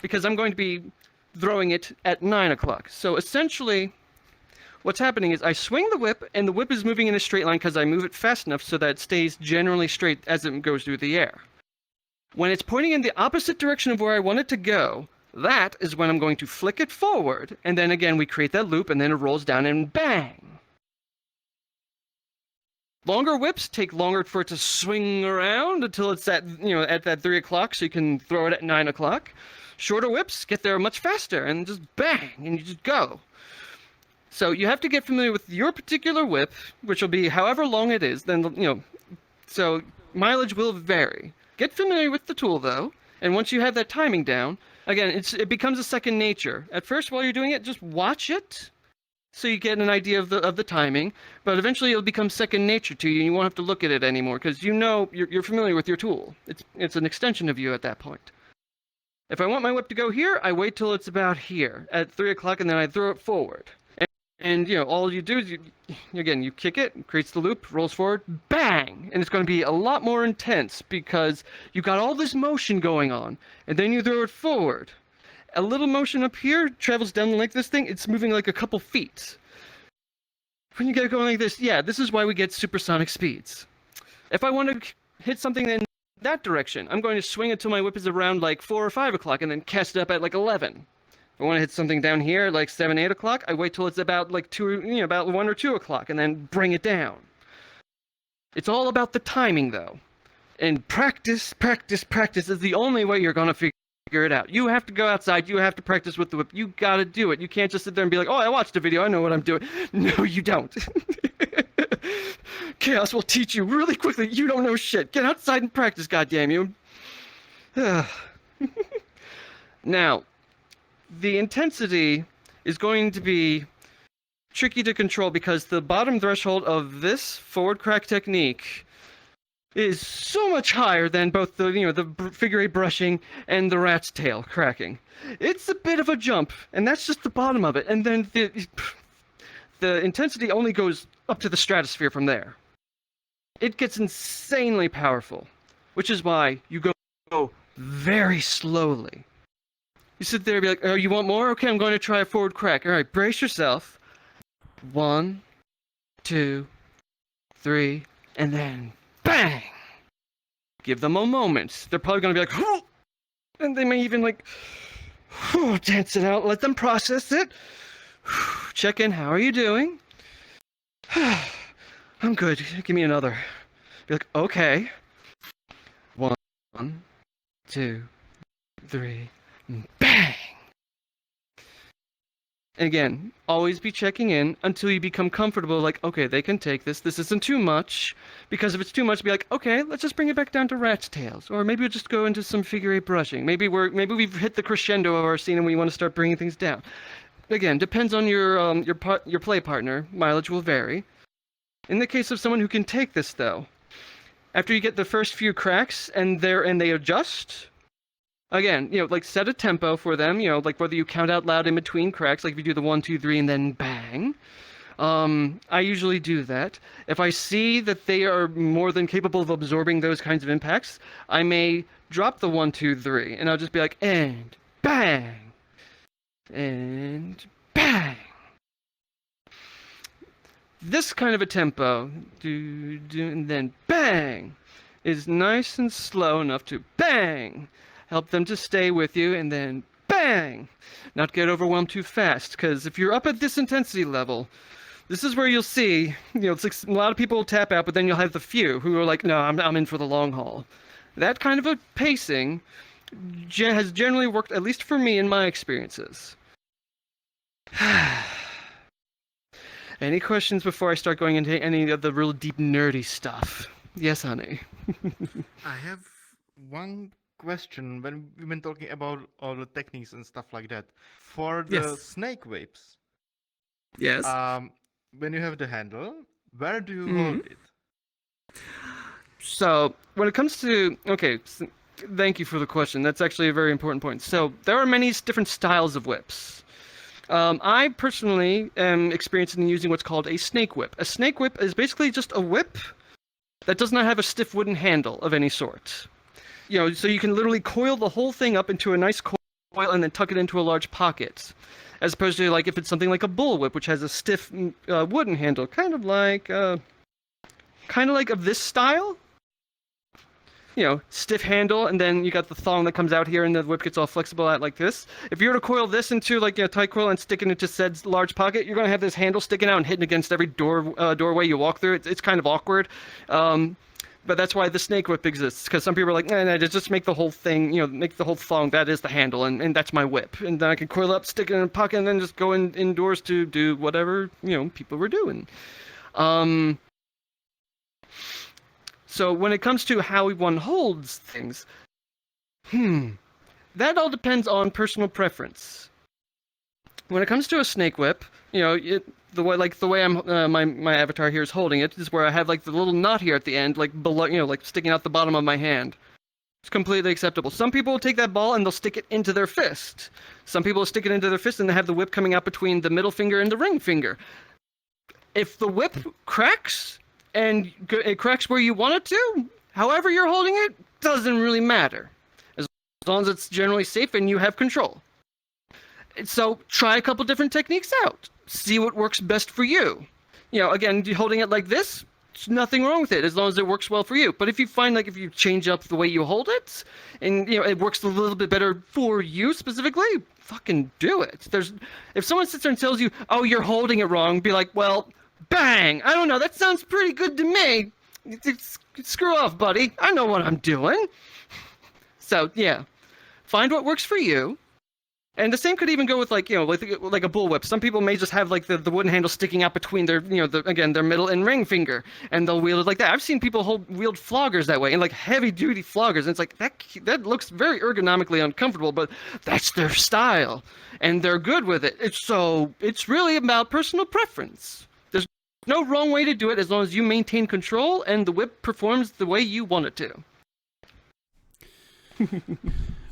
because I'm going to be throwing it at 9 o'clock. So essentially, what's happening is I swing the whip, and the whip is moving in a straight line because I move it fast enough so that it stays generally straight as it goes through the air. When it's pointing in the opposite direction of where I want it to go, that is when I'm going to flick it forward, and then again we create that loop, and then it rolls down and bang! Longer whips take longer for it to swing around until it's at that 3 o'clock, so you can throw it at 9 o'clock. Shorter whips get there much faster, and just bang, and you just go. So you have to get familiar with your particular whip, which will be however long it is. Then so mileage will vary. Get familiar with the tool though, and once you have that timing down, again, it becomes a second nature. At first, while you're doing it, just watch it, so you get an idea of the timing. But eventually, it'll become second nature to you, and you won't have to look at it anymore because you're familiar with your tool. It's an extension of you at that point. If I want my whip to go here, I wait till it's about here at 3 o'clock, and then I throw it forward. And all you do is you kick it, creates the loop, rolls forward, bang! And it's going to be a lot more intense because you got all this motion going on, and then you throw it forward. A little motion up here travels down the length of this thing, it's moving like a couple feet. When you get it going like this, this is why we get supersonic speeds. If I want to hit something in that direction, I'm going to swing it till my whip is around like 4 or 5 o'clock and then cast it up at like 11. If I want to hit something down here like 7, 8 o'clock, I wait till it's about like about 1 or 2 o'clock and then bring it down. It's all about the timing though. And practice is the only way you're going to figure it out. You have to go outside, you have to practice with the whip, you got to do it. You can't just sit there and be like, oh, I watched a video, I know what I'm doing. No, you don't. Chaos will teach you really quickly, you don't know shit. Get outside and practice, goddamn you. Now, the intensity is going to be tricky to control because the bottom threshold of this forward crack technique is so much higher than both the figure eight brushing and the rat's tail cracking. It's a bit of a jump, and that's just the bottom of it. And then the intensity only goes up to the stratosphere from there. It gets insanely powerful, which is why you go very slowly. You sit there and be like, oh, you want more? Okay, I'm going to try a forward crack. All right, brace yourself. 1, 2, 3, and then bang! Give them a moment. They're probably going to be like, oh! And they may even like, oh, dance it out. Let them process it. Check in. How are you doing? I'm good. Give me another. Be like, okay. 1, 2, 3. Bang! And again, always be checking in until you become comfortable, like, okay, they can take this. This isn't too much. Because if it's too much, be like, okay, let's just bring it back down to rat's tails. Or maybe we'll just go into some figure eight brushing. Maybe we've hit the crescendo of our scene and we want to start bringing things down. Again, depends on your play partner. Mileage will vary. In the case of someone who can take this, though, after you get the first few cracks and they adjust. Again, like set a tempo for them, like whether you count out loud in between cracks, like if you do the 1, 2, 3 and then bang. I usually do that. If I see that they are more than capable of absorbing those kinds of impacts, I may drop the 1, 2, 3, and I'll just be like, and bang, and bang. This kind of a tempo, and then bang, is nice and slow enough to bang. Help them to stay with you, and then bang! Not get overwhelmed too fast, because if you're up at this intensity level, this is where you'll see, it's like a lot of people will tap out, but then you'll have the few who are like, no, I'm in for the long haul. That kind of a pacing has generally worked, at least for me in my experiences. Any questions before I start going into any of the real deep nerdy stuff? Yes, honey. I have one question when we've been talking about all the techniques and stuff like that. For the Yes. snake whips, Yes. when you have the handle, where do you Mhm. hold it? So when it comes to thank you for the question. That's actually a very important point. So there are many different styles of whips. I personally am experienced in using what's called a snake whip. A snake whip is basically just a whip that does not have a stiff wooden handle of any sort. So you can literally coil the whole thing up into a nice coil and then tuck it into a large pocket. As opposed to if it's something like a bullwhip, which has a stiff wooden handle, kind of like of this style. Stiff handle, and then you got the thong that comes out here, and the whip gets all flexible out like this. If you were to coil this into tight coil and stick it into said large pocket, you're gonna have this handle sticking out and hitting against every doorway you walk through. It's kind of awkward, but that's why the snake whip exists. Because some people are like, nah, just make the whole thing, make the whole thong. That is the handle, and that's my whip. And then I can coil up, stick it in a pocket, and then just go indoors to do whatever people were doing. So when it comes to how one holds things, that all depends on personal preference. When it comes to a snake whip, the way I'm my avatar here is holding it is where I have the little knot here at the end, below, sticking out the bottom of my hand. It's completely acceptable. Some people will take that ball and they'll stick it into their fist. Some people will stick it into their fist and they have the whip coming out between the middle finger and the ring finger. If the whip cracks, and it cracks where you want it to, however you're holding it, doesn't really matter. As long as it's generally safe and you have control. So try a couple different techniques out. See what works best for you. Again, holding it like this, there's nothing wrong with it as long as it works well for you. But if you find if you change up the way you hold it, and it works a little bit better for you specifically, fucking do it. If someone sits there and tells you, oh, you're holding it wrong, be like, well, bang! I don't know, that sounds pretty good to me. Screw off, buddy. I know what I'm doing. So, yeah. Find what works for you. And the same could even go with like a bullwhip. Some people may just have the wooden handle sticking out between their their middle and ring finger, and they'll wield it like that. I've seen people wield floggers that way, and heavy duty floggers, and it's like that looks very ergonomically uncomfortable, but that's their style, and they're good with it. It's really about personal preference. There's no wrong way to do it as long as you maintain control and the whip performs the way you want it to.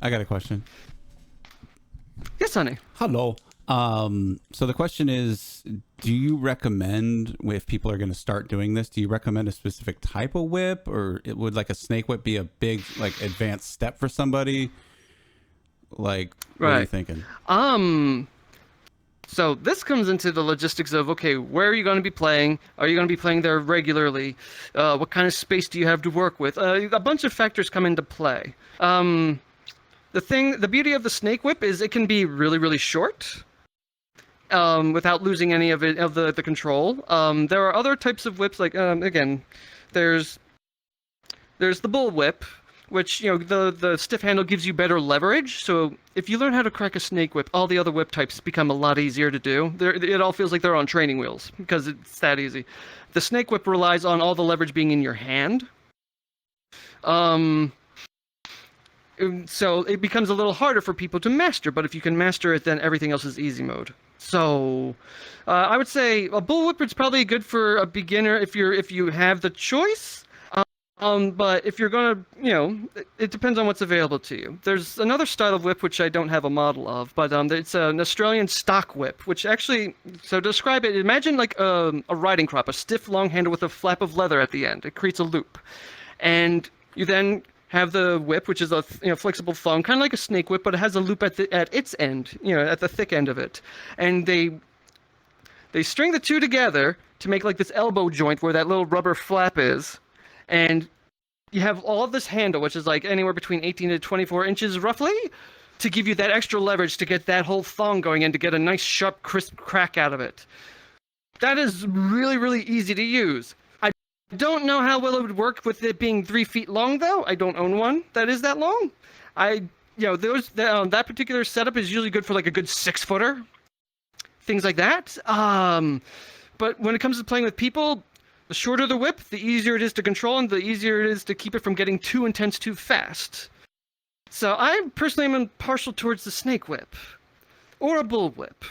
I got a question. Yes, honey. Hello. So the question is, do you recommend, if people are going to start doing this, do you recommend a specific type of whip, or would a snake whip be a big advanced step for somebody? What are you thinking? So this comes into the logistics of, okay, where are you going to be playing? Are you going to be playing there regularly? What kind of space do you have to work with? A bunch of factors come into play. The beauty of the snake whip is it can be really, really short, without losing any of the control. There are other types of whips, again, there's the bull whip, which, the stiff handle gives you better leverage. So if you learn how to crack a snake whip, all the other whip types become a lot easier to do. It all feels like they're on training wheels because it's that easy. The snake whip relies on all the leverage being in your hand. So it becomes a little harder for people to master, but if you can master it, then everything else is easy mode. So I would say a bullwhip is probably good for a beginner if you have the choice. But if you're gonna, it depends on what's available to you. There's another style of whip which I don't have a model of, but it's an Australian stock whip, which actually, so to describe it, imagine a riding crop, a stiff long handle with a flap of leather at the end. It creates a loop, and you then have the whip, which is a flexible thong, kind of like a snake whip, but it has a loop at its end, at the thick end of it, and they string the two together to make this elbow joint where that little rubber flap is, and you have all of this handle, which is anywhere between 18 to 24 inches roughly, to give you that extra leverage to get that whole thong going and to get a nice sharp crisp crack out of it. That is really, really easy to use. I don't know how well it would work with it being 3 feet long, though. I don't own one that is that long. That particular setup is usually good for a good 6-footer, things like that. But when it comes to playing with people, The shorter the whip, the easier it is to control, and the easier it is to keep it from getting too intense too fast. So I personally am partial towards the snake whip, or a bullwhip.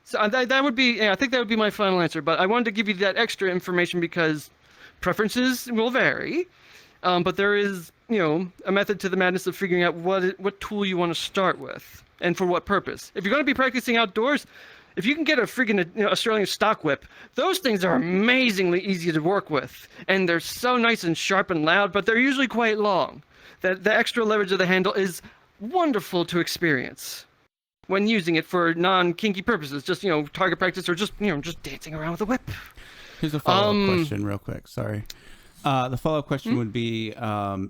So that would be, I think that would be my final answer. But I wanted to give you that extra information because preferences will vary. But there is, a method to the madness of figuring out what tool you want to start with and for what purpose. If you're going to be practicing outdoors, if you can get a freaking Australian stock whip, those things are amazingly easy to work with. And they're so nice and sharp and loud, but they're usually quite long. The extra leverage of the handle is wonderful to experience when using it for non-kinky purposes, just, target practice or just dancing around with a whip. Here's a follow-up question real quick. Sorry. The follow-up question would be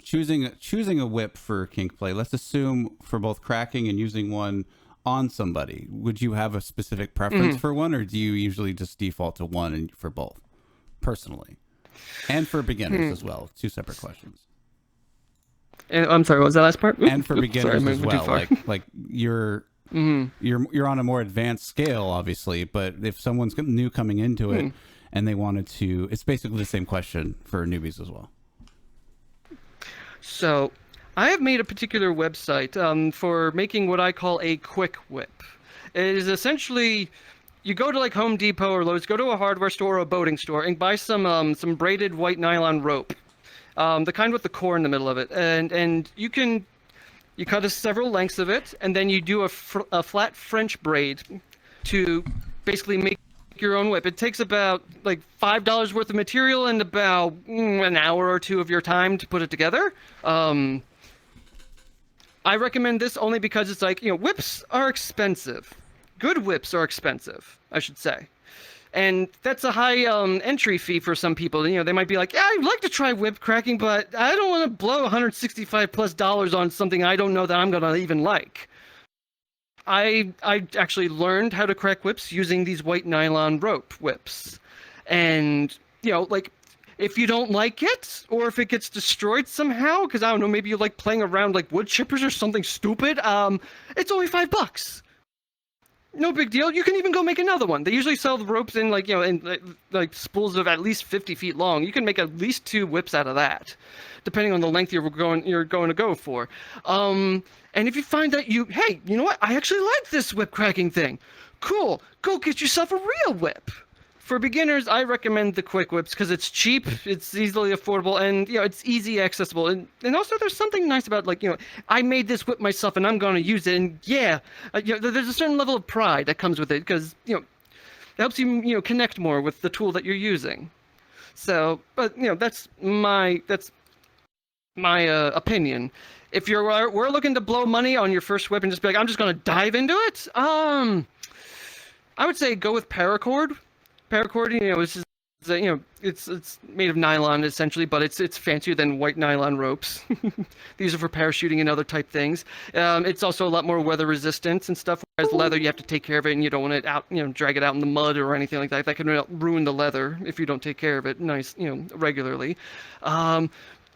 choosing a whip for kink play. Let's assume for both cracking and using one on somebody. Would you have a specific preference for one, or do you usually just default to one and for both, personally? And for beginners as well. Two separate questions. And, I'm sorry, what was that last part? And for beginners as well. Like you're on a more advanced scale, obviously, but if someone's new coming into it and they wanted to, it's basically the same question for newbies as well. So I have made a particular website for making what I call a quick whip. It is essentially, you go to like Home Depot or Lowe's, go to a hardware store or a boating store and buy some braided white nylon rope, the kind with the core in the middle of it, and you cut several lengths of it, and then you do a flat French braid to basically make your own whip. It takes about like $5 worth of material and about an hour or two of your time to put it together. I recommend this only because it's like, whips are expensive. Good whips are expensive, I should say. And that's a high entry fee for some people. They might be like, yeah, I'd like to try whip cracking, but I don't want to blow $165+ on something I don't know that I'm going to even like. I actually learned how to crack whips using these white nylon rope whips. And, if you don't like it, or if it gets destroyed somehow, because I don't know, maybe you like playing around like wood chippers or something stupid, it's only $5. No big deal. You can even go make another one. They usually sell the ropes in in spools of at least 50 feet long. You can make at least 2 whips out of that, depending on the length you're going to go for. And if you find that hey, you know what? I actually like this whip cracking thing. Cool. Go get yourself a real whip. For beginners, I recommend the quick whips because it's cheap, it's easily affordable, and it's easy accessible. And also, there's something nice about I made this whip myself, and I'm going to use it. And there's a certain level of pride that comes with it because it helps you connect more with the tool that you're using. So, but that's my opinion. If we're looking to blow money on your first whip and just be like, I'm just going to dive into it, I would say go with paracord. Paracord, it's made of nylon essentially, but it's fancier than white nylon ropes. These are for parachuting and other type things. It's also a lot more weather resistant and stuff. Whereas leather, you have to take care of it, and you don't want it out, drag it out in the mud or anything like that. That can ruin the leather if you don't take care of it regularly.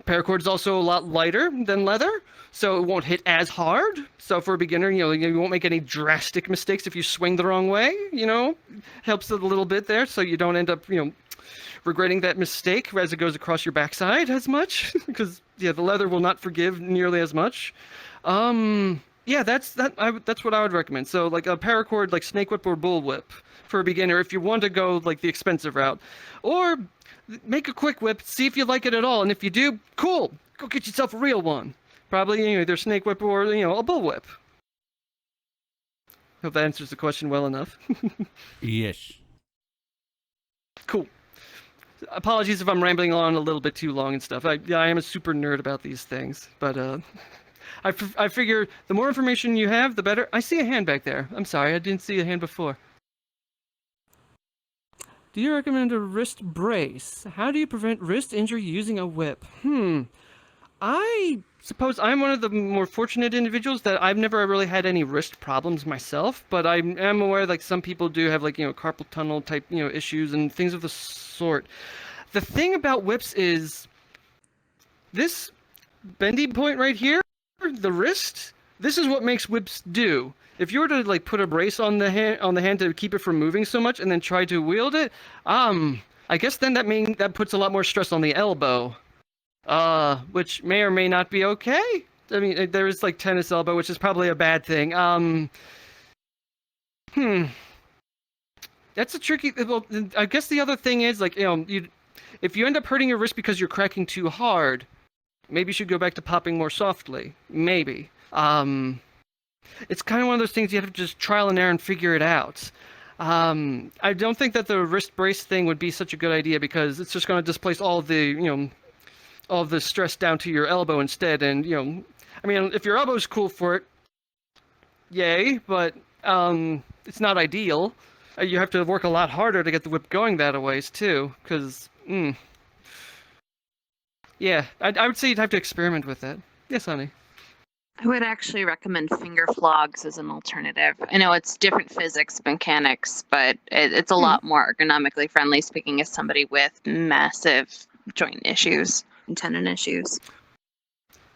Paracord is also a lot lighter than leather, so it won't hit as hard. So for a beginner, you won't make any drastic mistakes if you swing the wrong way. Helps it a little bit there, so you don't end up, regretting that mistake as it goes across your backside as much, because the leather will not forgive nearly as much. That's what I would recommend. So like a paracord, like snake whip or bullwhip for a beginner, if you want to go like the expensive route, or make a quick whip, see if you like it at all, and if you do, cool, go get yourself a real one. Probably either snake whip or a bullwhip. Hope that answers the question well enough. Yes. Cool. Apologies if I'm rambling on a little bit too long and stuff. I am a super nerd about these things, but I figure the more information you have, the better. I see a hand back there. I'm sorry, I didn't see a hand before. Do you recommend a wrist brace? How do you prevent wrist injury using a whip? I suppose I'm one of the more fortunate individuals that I've never really had any wrist problems myself, but I am aware like some people do have carpal tunnel type issues and things of the sort. The thing about whips is this bendy point right here, the wrist, this is what makes whips do. If you were to put a brace on the hand to keep it from moving so much and then try to wield it, I guess then that puts a lot more stress on the elbow, which may or may not be okay. I mean, there is like tennis elbow, which is probably a bad thing. That's a tricky. Well, I guess the other thing is like if you end up hurting your wrist because you're cracking too hard, maybe you should go back to popping more softly. Maybe. It's kind of one of those things you have to just trial and error and figure it out. I don't think that the wrist brace thing would be such a good idea because it's just going to displace all the stress down to your elbow instead. And I mean, if your elbow's cool for it, yay. But it's not ideal. You have to work a lot harder to get the whip going that a ways too. Because yeah, I would say you'd have to experiment with it. Yes, honey. I would actually recommend finger flogs as an alternative. I know it's different physics, mechanics, but it's a lot more ergonomically friendly, speaking as somebody with massive joint issues and tendon issues.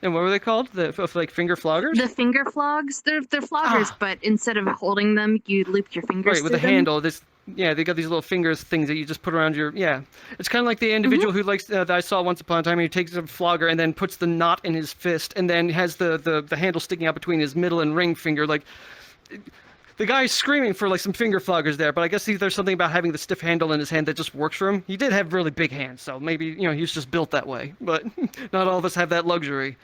And what were they called? Like finger floggers? The finger flogs? They're floggers, but instead of holding them, you loop your fingers right, with a handle. They got these little fingers things that you just put around your... Yeah. It's kind of like the individual who likes... that I saw once upon a time, he takes a flogger and then puts the knot in his fist and then has the handle sticking out between his middle and ring finger. Like, the guy's screaming for like some finger floggers there, but I guess there's something about having the stiff handle in his hand that just works for him. He did have really big hands, so maybe, he was just built that way. But not all of us have that luxury.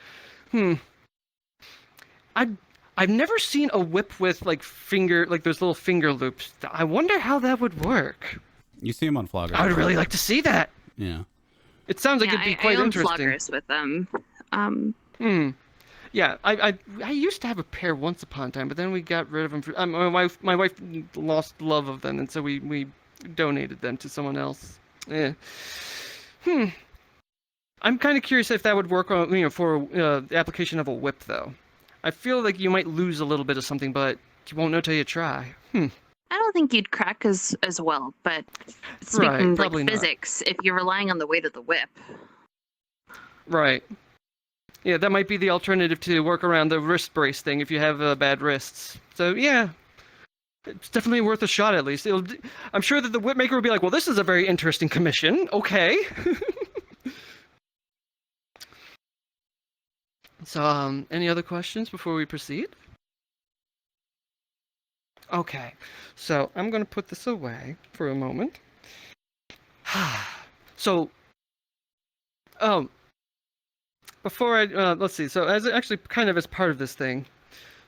I've never seen a whip with like those little finger loops. I wonder how that would work. You see them on Flogger. I would really like to see that. Yeah. It sounds like it'd be quite interesting. Floggers with them. Yeah, I used to have a pair once upon a time, but then we got rid of them. My wife lost love of them, and so we donated them to someone else. Yeah. I'm kind of curious if that would work on, for the application of a whip, though. I feel like you might lose a little bit of something, but you won't know till you try. I don't think you'd crack as well, but speaking like physics, if you're relying on the weight of the whip. Right. Yeah, that might be the alternative to work around the wrist brace thing if you have bad wrists. So, yeah. It's definitely worth a shot, at least. I'm sure that the whip maker would be like, well, this is a very interesting commission. Okay. So, any other questions before we proceed? Okay. So, I'm going to put this away for a moment. So, before let's see. So, as part of this thing,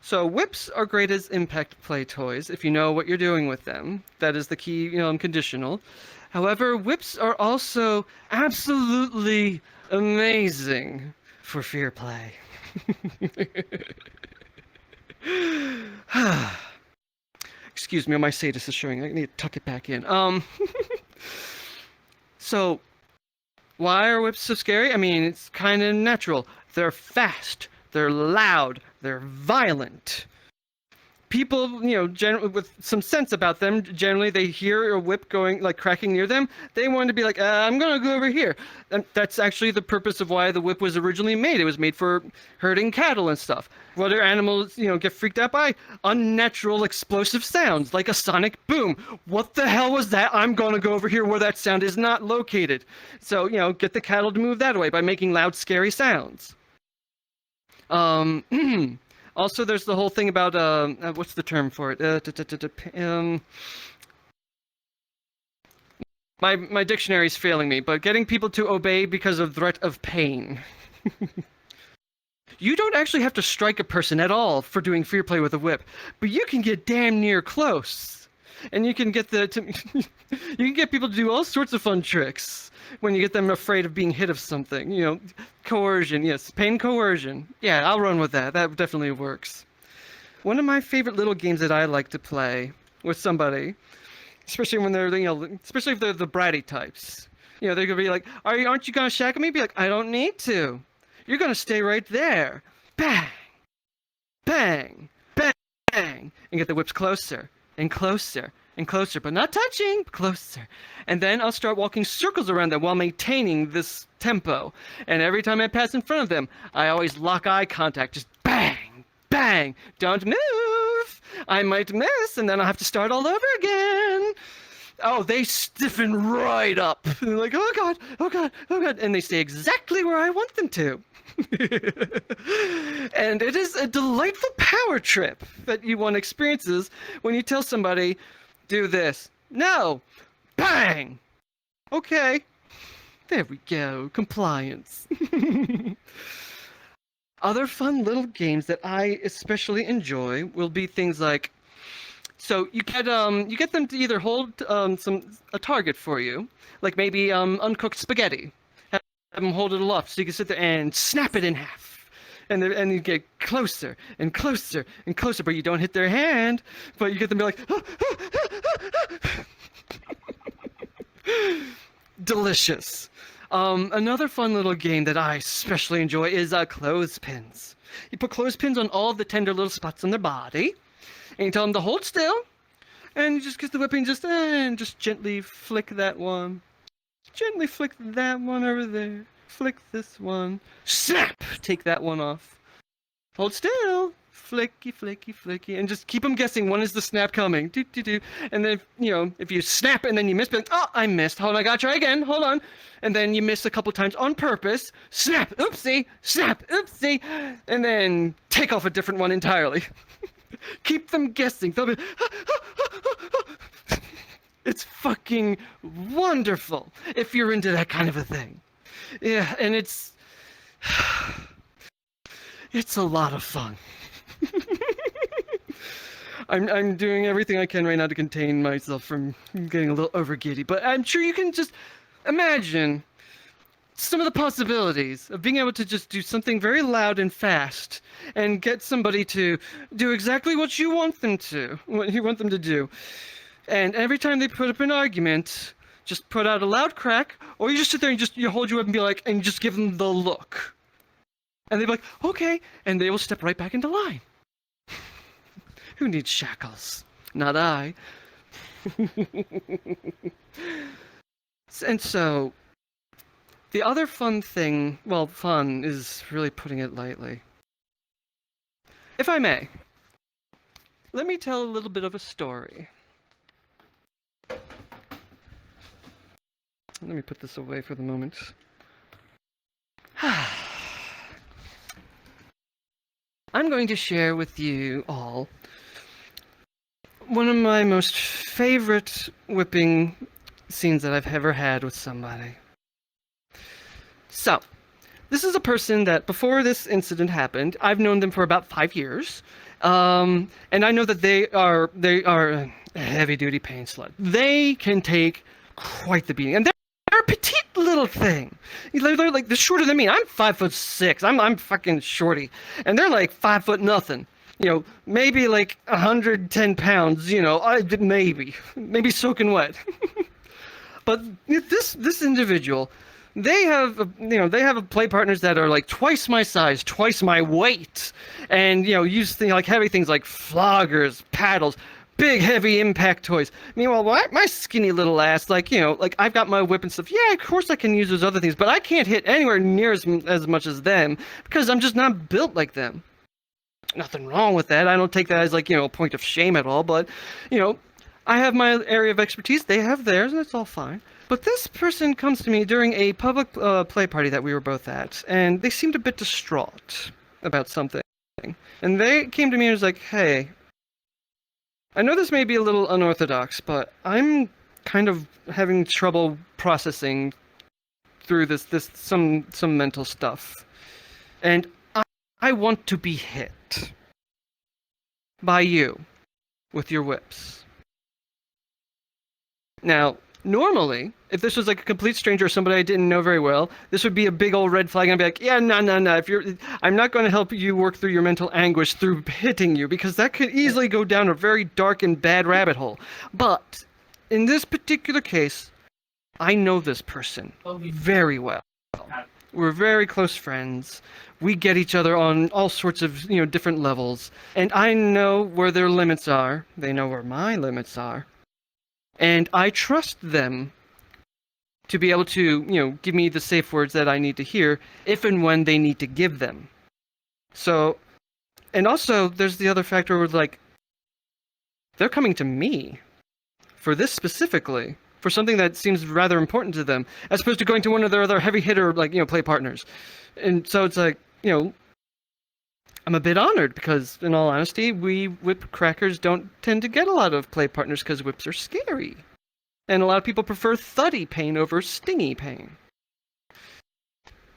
so whips are great as impact play toys if you know what you're doing with them. That is the key, conditional. However, whips are also absolutely amazing for fear play. Excuse me, my sadist is showing. I need to tuck it back in. So, why are whips so scary? I mean, it's kind of natural. They're fast, they're loud, they're violent. People, generally with some sense about them, generally they hear a whip going, like cracking near them. They want to be like, I'm going to go over here. And that's actually the purpose of why the whip was originally made. It was made for herding cattle and stuff. What do animals, get freaked out by? Unnatural explosive sounds, like a sonic boom. What the hell was that? I'm going to go over here where that sound is not located. So, get the cattle to move that way by making loud, scary sounds. Also, there's the whole thing about, what's the term for it? My dictionary's failing me, but getting people to obey because of threat of pain. You don't actually have to strike a person at all for doing fear play with a whip, but you can get damn near close. And you can get you can get people to do all sorts of fun tricks when you get them afraid of being hit of something. Coercion, yes, pain coercion. Yeah, I'll run with that. That definitely works. One of my favorite little games that I like to play with somebody, especially when they're, especially if they're the bratty types. They're gonna be like, aren't you gonna shackle me? Be like, I don't need to. You're gonna stay right there. Bang, bang, bang, and get the whips closer and closer and closer, but not touching, closer. And then I'll start walking circles around them while maintaining this tempo. And every time I pass in front of them, I always lock eye contact, just bang, bang, don't move. I might miss, and then I'll have to start all over again. Oh, they stiffen right up. They're like, oh god, oh god, oh god, and they stay exactly where I want them to. And it is a delightful power trip that one experiences when you tell somebody, do this. No. Bang. Okay. There we go. Compliance. Other fun little games that I especially enjoy will be things like, so you get them to either hold a target for you, like maybe uncooked spaghetti. Have them hold it aloft so you can sit there and snap it in half, and you get closer and closer and closer, but you don't hit their hand, but you get them to be like, delicious. Another fun little game that I especially enjoy is clothespins. You put clothespins on all the tender little spots on their body, and you tell them to hold still, and you just get the whipping, and just gently flick that one. Gently flick that one over there. Flick this one. Snap! Take that one off. Hold still. Flicky, flicky, flicky. And just keep them guessing. When is the snap coming? Do, do, do. And then, if you snap and then you miss, but, oh, I missed. Hold on, I gotta try again. Hold on. And then you miss a couple times on purpose. Snap! Oopsie! Snap! Oopsie! And then take off a different one entirely. Keep them guessing. They'll be... It's fucking wonderful if you're into that kind of a thing. Yeah, and it's a lot of fun. I'm doing everything I can right now to contain myself from getting a little over giddy, but I'm sure you can just imagine some of the possibilities of being able to just do something very loud and fast and get somebody to do exactly what you want them to do. And every time they put up an argument, just put out a loud crack, or you just sit there and you hold your whip and be like, and just give them the look. And they'll be like, okay, and they will step right back into line. Who needs shackles? Not I. And so, the other fun thing, well, fun is really putting it lightly. If I may, let me tell a little bit of a story. Let me put this away for the moment. I'm going to share with you all one of my most favorite whipping scenes that I've ever had with somebody. So, this is a person that before this incident happened, I've known them for about 5 years. And I know that they are a heavy-duty pain slut. They can take quite the beating. And they're a petite little thing. They're like, they're shorter than me. I'm 5'6". I'm fucking shorty. And they're like 5 foot nothing. Maybe like 110 pounds, maybe soaking wet. But this individual, they have play partners that are like twice my size, twice my weight, and use heavy things like floggers, paddles, big heavy impact toys. Meanwhile, my skinny little ass, I've got my whip and stuff. Yeah, of course I can use those other things, but I can't hit anywhere near as much as them because I'm just not built like them. Nothing wrong with that. I don't take that as a point of shame at all, but I have my area of expertise, they have theirs, and it's all fine. But this person comes to me during a public play party that we were both at, and they seemed a bit distraught about something. And they came to me and was like, hey, I know this may be a little unorthodox, but I'm kind of having trouble processing through some mental stuff. And I want to be hit by you with your whips. Now, normally, if this was like a complete stranger or somebody I didn't know very well, this would be a big old red flag, and I'd be like, yeah, no. I'm not going to help you work through your mental anguish through hitting you, because that could easily go down a very dark and bad rabbit hole. But in this particular case, I know this person very well. We're very close friends. We get each other on all sorts of, different levels. And I know where their limits are. They know where my limits are. And I trust them to be able to, give me the safe words that I need to hear if and when they need to give them. So, and also there's the other factor where they're coming to me for this specifically, for something that seems rather important to them, as opposed to going to one of their other heavy hitter, like, play partners. And so it's like, I'm a bit honored because, in all honesty, we whip crackers don't tend to get a lot of play partners because whips are scary. And a lot of people prefer thuddy pain over stingy pain.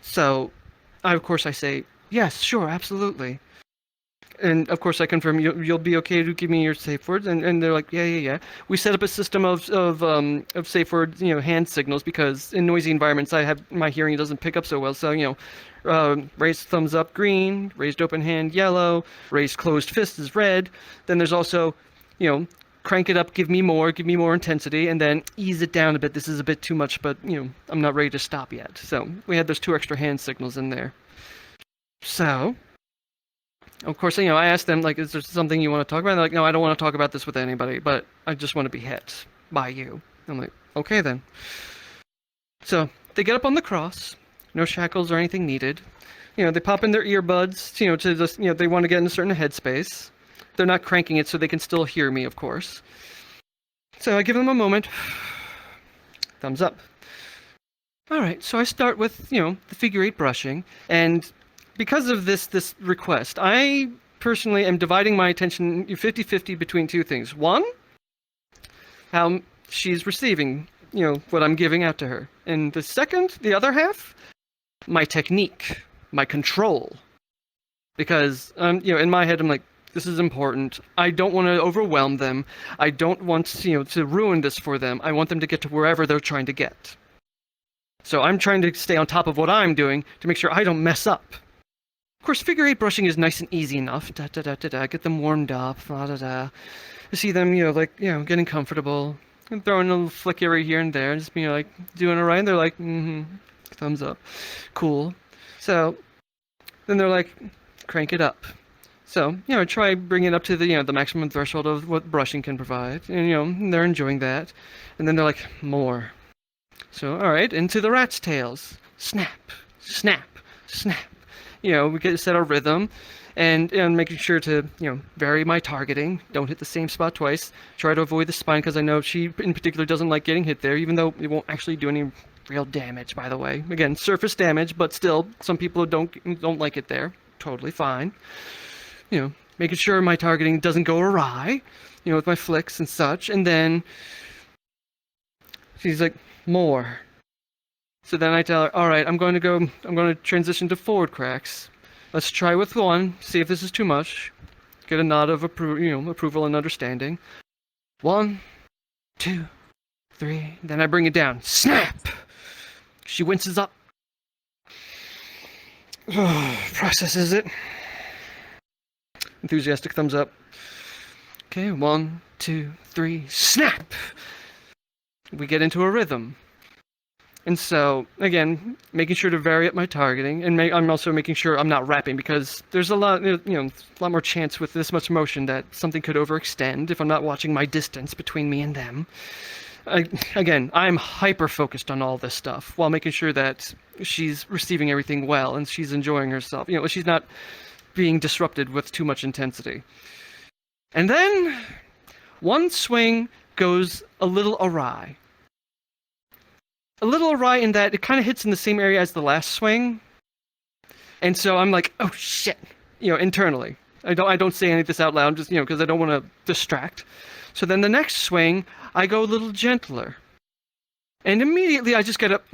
So, of course, I say, yes, sure, absolutely. And of course, I confirm you'll be okay to give me your safe words, and they're like, yeah. We set up a system of safe words, hand signals, because in noisy environments, my hearing doesn't pick up so well. So raised thumbs up, green; raised open hand, yellow; raised closed fist is red. Then there's also, crank it up, give me more intensity, and then ease it down a bit. This is a bit too much, but I'm not ready to stop yet. So we had those 2 extra hand signals in there. So. Of course, I asked them, like, is there something you want to talk about? And they're like, no, I don't want to talk about this with anybody, but I just want to be hit by you. I'm like, okay, then. So they get up on the cross, no shackles or anything needed. They pop in their earbuds, to just, they want to get in a certain headspace. They're not cranking it so they can still hear me, of course. So I give them a moment. Thumbs up. All right, so I start with, the figure 8 brushing, and because of this request, I personally am dividing my attention 50-50 between 2 things. One, how she's receiving, what I'm giving out to her. And the other half, my technique, my control. Because, in my head, I'm like, this is important. I don't want to overwhelm them. I don't want, to ruin this for them. I want them to get to wherever they're trying to get. So I'm trying to stay on top of what I'm doing to make sure I don't mess up. Of course, figure 8 brushing is nice and easy enough. Get them warmed up. You see them, getting comfortable. And throwing a little flick here and there. Just being like, doing it right. And they're like, thumbs up. Cool. So, then they're like, crank it up. So, try bringing it up to the maximum threshold of what brushing can provide. And, they're enjoying that. And then they're like, more. So, all right, into the rat's tails. Snap, snap, snap. We get set our rhythm, and making sure to, vary my targeting. Don't hit the same spot twice. Try to avoid the spine, because I know she, in particular, doesn't like getting hit there, even though it won't actually do any real damage, by the way. Again, surface damage, but still, some people don't like it there. Totally fine. Making sure my targeting doesn't go awry, with my flicks and such. And then she's like, more. So then I tell her, all right, I'm going to transition to forward cracks. Let's try with 1, see if this is too much. Get a nod of approval and understanding. 1, 2, 3. Then I bring it down. Snap! She winces up. Processes it. Enthusiastic thumbs up. Okay, 1, 2, 3. Snap! We get into a rhythm. And so, again, making sure to vary up my targeting, and I'm also making sure I'm not wrapping, because there's a lot more chance with this much motion that something could overextend if I'm not watching my distance between me and them. I'm hyper-focused on all this stuff, while making sure that she's receiving everything well, and she's enjoying herself. She's not being disrupted with too much intensity. And then, one swing goes a little awry. A little awry in that it kind of hits in the same area as the last swing. And so I'm like, oh shit, internally. I don't say any of this out loud, just, because I don't want to distract. So then the next swing, I go a little gentler. And immediately I just get up.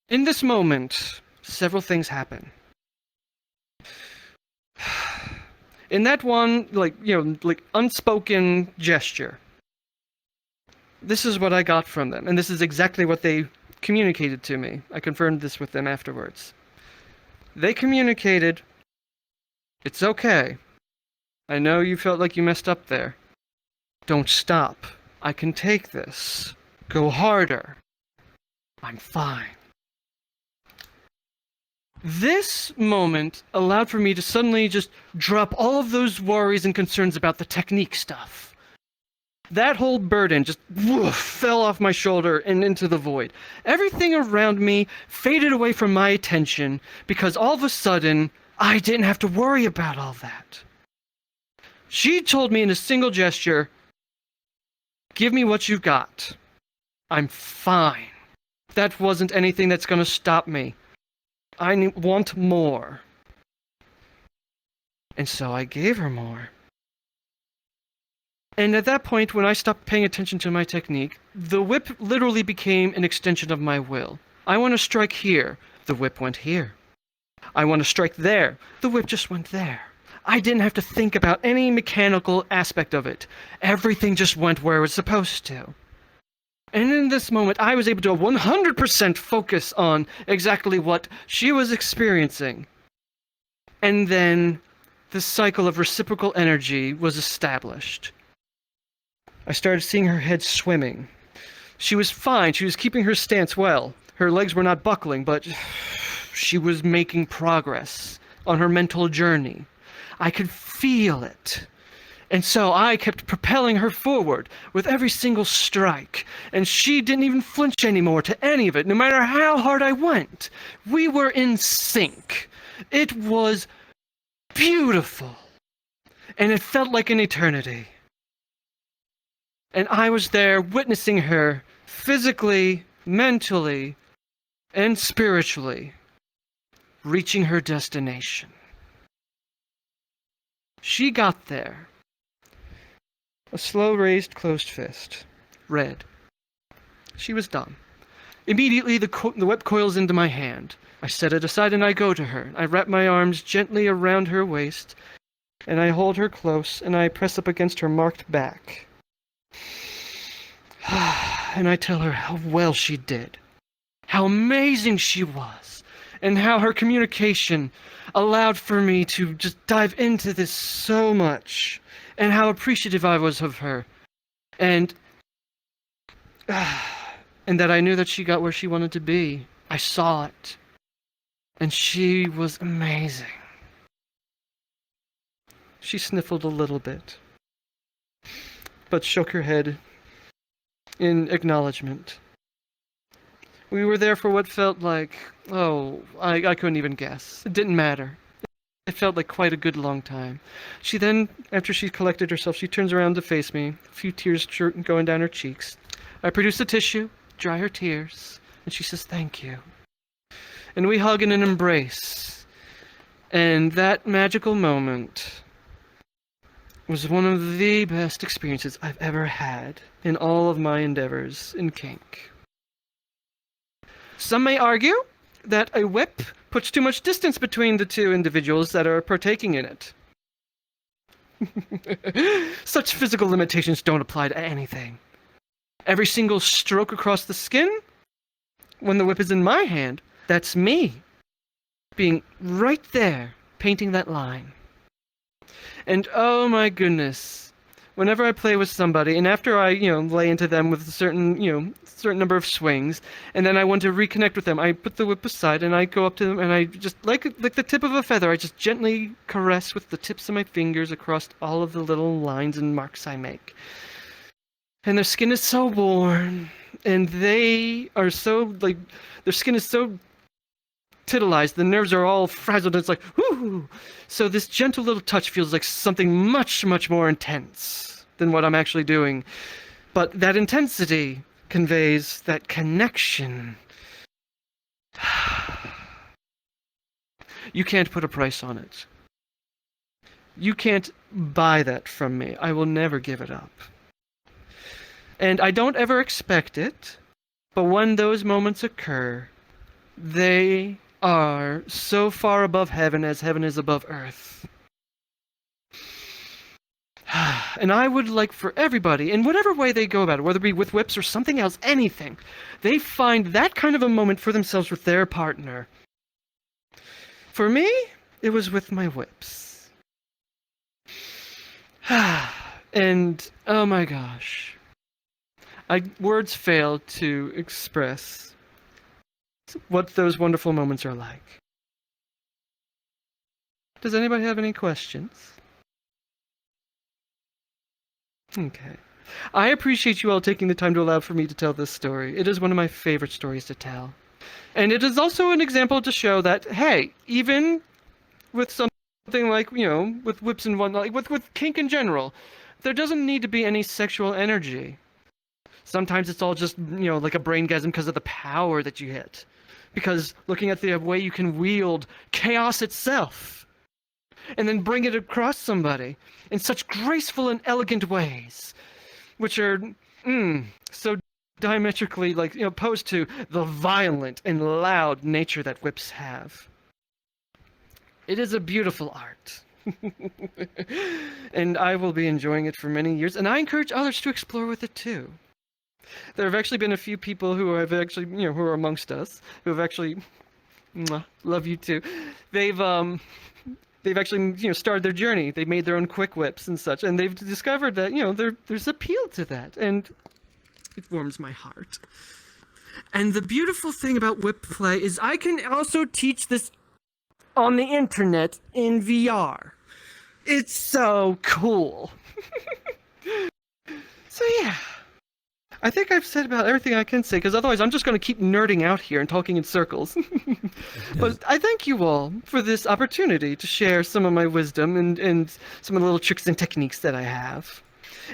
In this moment, several things happen. In that one, like unspoken gesture, this is what I got from them, and this is exactly what they communicated to me. I confirmed this with them afterwards. They communicated, it's okay. I know you felt like you messed up there. Don't stop. I can take this. Go harder. I'm fine. This moment allowed for me to suddenly just drop all of those worries and concerns about the technique stuff. That whole burden just fell off my shoulder and into the void. Everything around me faded away from my attention because all of a sudden, I didn't have to worry about all that. She told me in a single gesture, Give me what you've got. I'm fine. That wasn't anything that's gonna stop me. I want more. And so I gave her more. And at that point, when I stopped paying attention to my technique, the whip literally became an extension of my will. I want to strike here. The whip went here. I want to strike there. The whip just went there. I didn't have to think about any mechanical aspect of it. Everything just went where it was supposed to. And in this moment, I was able to 100% focus on exactly what she was experiencing. And then the cycle of reciprocal energy was established. I started seeing her head swimming. She was fine. She was keeping her stance well. Her legs were not buckling, but she was making progress on her mental journey. I could feel it. And so I kept propelling her forward with every single strike. And she didn't even flinch anymore to any of it, no matter how hard I went. We were in sync. It was beautiful. And it felt like an eternity. And I was there witnessing her physically, mentally, and spiritually reaching her destination. She got there. A slow raised closed fist. Red. She was done. Immediately the whip coils into my hand. I set it aside and I go to her. I wrap my arms gently around her waist and I hold her close and I press up against her marked back. And I tell her how well she did, how amazing she was, and how her communication allowed for me to just dive into this so much, and how appreciative I was of her, and that I knew that she got where she wanted to be. I saw it, and she was amazing. She sniffled a little bit, but shook her head in acknowledgement. We were there for what felt like, I couldn't even guess. It didn't matter. It felt like quite a good long time. She then, after she collected herself, she turns around to face me, a few tears going down her cheeks. I produce a tissue, dry her tears, and she says, "Thank you." And we hug in an embrace. And that magical moment was one of the best experiences I've ever had in all of my endeavors in kink. Some may argue that a whip puts too much distance between the two individuals that are partaking in it. Such physical limitations don't apply to anything. Every single stroke across the skin, when the whip is in my hand, that's me being right there, painting that line. And oh my goodness, whenever I play with somebody, and after I, lay into them with a certain number of swings, and then I want to reconnect with them, I put the whip aside and I go up to them and I just, like the tip of a feather, I just gently caress with the tips of my fingers across all of the little lines and marks I make. And their skin is so worn, and they are so, their skin is so titillized, the nerves are all frazzled, and it's like, whoo! So this gentle little touch feels like something much, much more intense than what I'm actually doing. But that intensity conveys that connection. You can't put a price on it. You can't buy that from me. I will never give it up. And I don't ever expect it, but when those moments occur, they are so far above heaven as heaven is above earth. And I would like for everybody, in whatever way they go about it, whether it be with whips or something else, anything, they find that kind of a moment for themselves with their partner. For me, it was with my whips. And, oh my gosh. Words fail to express what those wonderful moments are like. Does anybody have any questions? Okay. I appreciate you all taking the time to allow for me to tell this story. It is one of my favorite stories to tell. And it is also an example to show that, hey, even with something like, with whips and whatnot, like with kink in general, there doesn't need to be any sexual energy. Sometimes it's all just, like a braingasm because of the power that you hit. Because looking at the way you can wield chaos itself and then bring it across somebody in such graceful and elegant ways, which are so diametrically opposed to the violent and loud nature that whips have. It is a beautiful art. And I will be enjoying it for many years, and I encourage others to explore with it too. There have actually been a few people who have actually, who are amongst us, who have actually, love you too. They've actually, started their journey. They made their own quick whips and such, and they've discovered that, there's appeal to that, and it warms my heart. And the beautiful thing about whip play is I can also teach this on the internet in VR. It's so cool. So yeah. I think I've said about everything I can say, because otherwise I'm just going to keep nerding out here and talking in circles. But I thank you all for this opportunity to share some of my wisdom and some of the little tricks and techniques that I have.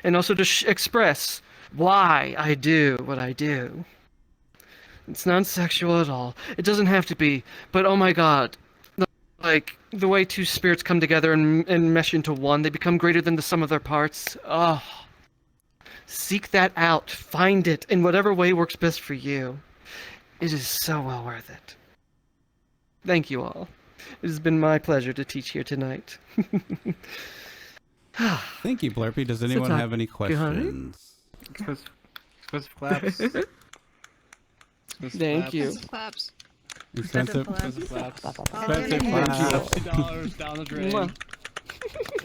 And also to express why I do what I do. It's non-sexual at all. It doesn't have to be, but oh my god. The way two spirits come together and mesh into one, they become greater than the sum of their parts. Oh. Seek that out. Find it in whatever way works best for you. It is so well worth it. Thank you all. It has been my pleasure to teach here tonight. Thank you, Blurpy. Does anyone have any questions? Expensive claps. Thank you. Claps. Expensive claps. Expensive claps. $50 down the drain.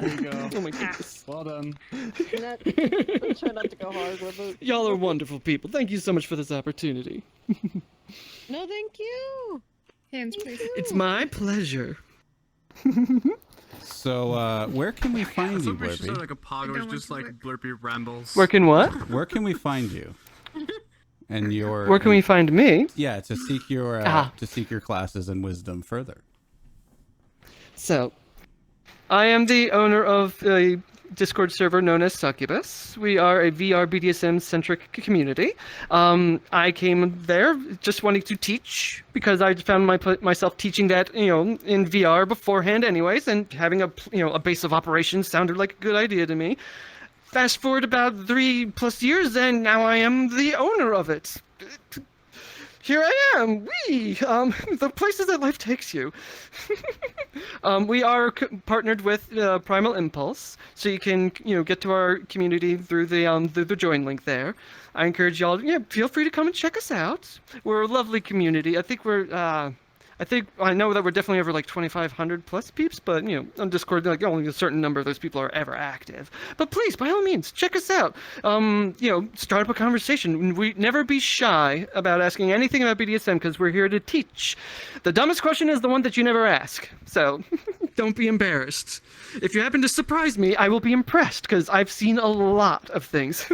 There you go. Oh my goodness. Well done. Try not to go hard with it. Y'all are wonderful people. Thank you so much for this opportunity. No, thank you. Hands, please. It's my pleasure. So, where can we find you, Somebody should start Blurpy? like a pod where it's just like Blurpy rambles. Where can what? Where can we find you? And your. Where can we find me? Yeah, to seek your classes and wisdom further. So, I am the owner of a Discord server known as Succubus. We are a VR BDSM centric community. I came there just wanting to teach because I found myself teaching that in VR beforehand, anyways, and having a base of operations sounded like a good idea to me. Fast forward about 3+ years, and now I am the owner of it. Here I am. The places that life takes you. We are partnered with Primal Impulse, so you can get to our community through the join link there. I encourage y'all, feel free to come and check us out. We're a lovely community. I know that we're definitely over like 2,500 plus peeps, but on Discord, only a certain number of those people are ever active. But please, by all means, check us out. Start up a conversation. We never be shy about asking anything about BDSM because we're here to teach. The dumbest question is the one that you never ask. So don't be embarrassed. If you happen to surprise me, I will be impressed because I've seen a lot of things.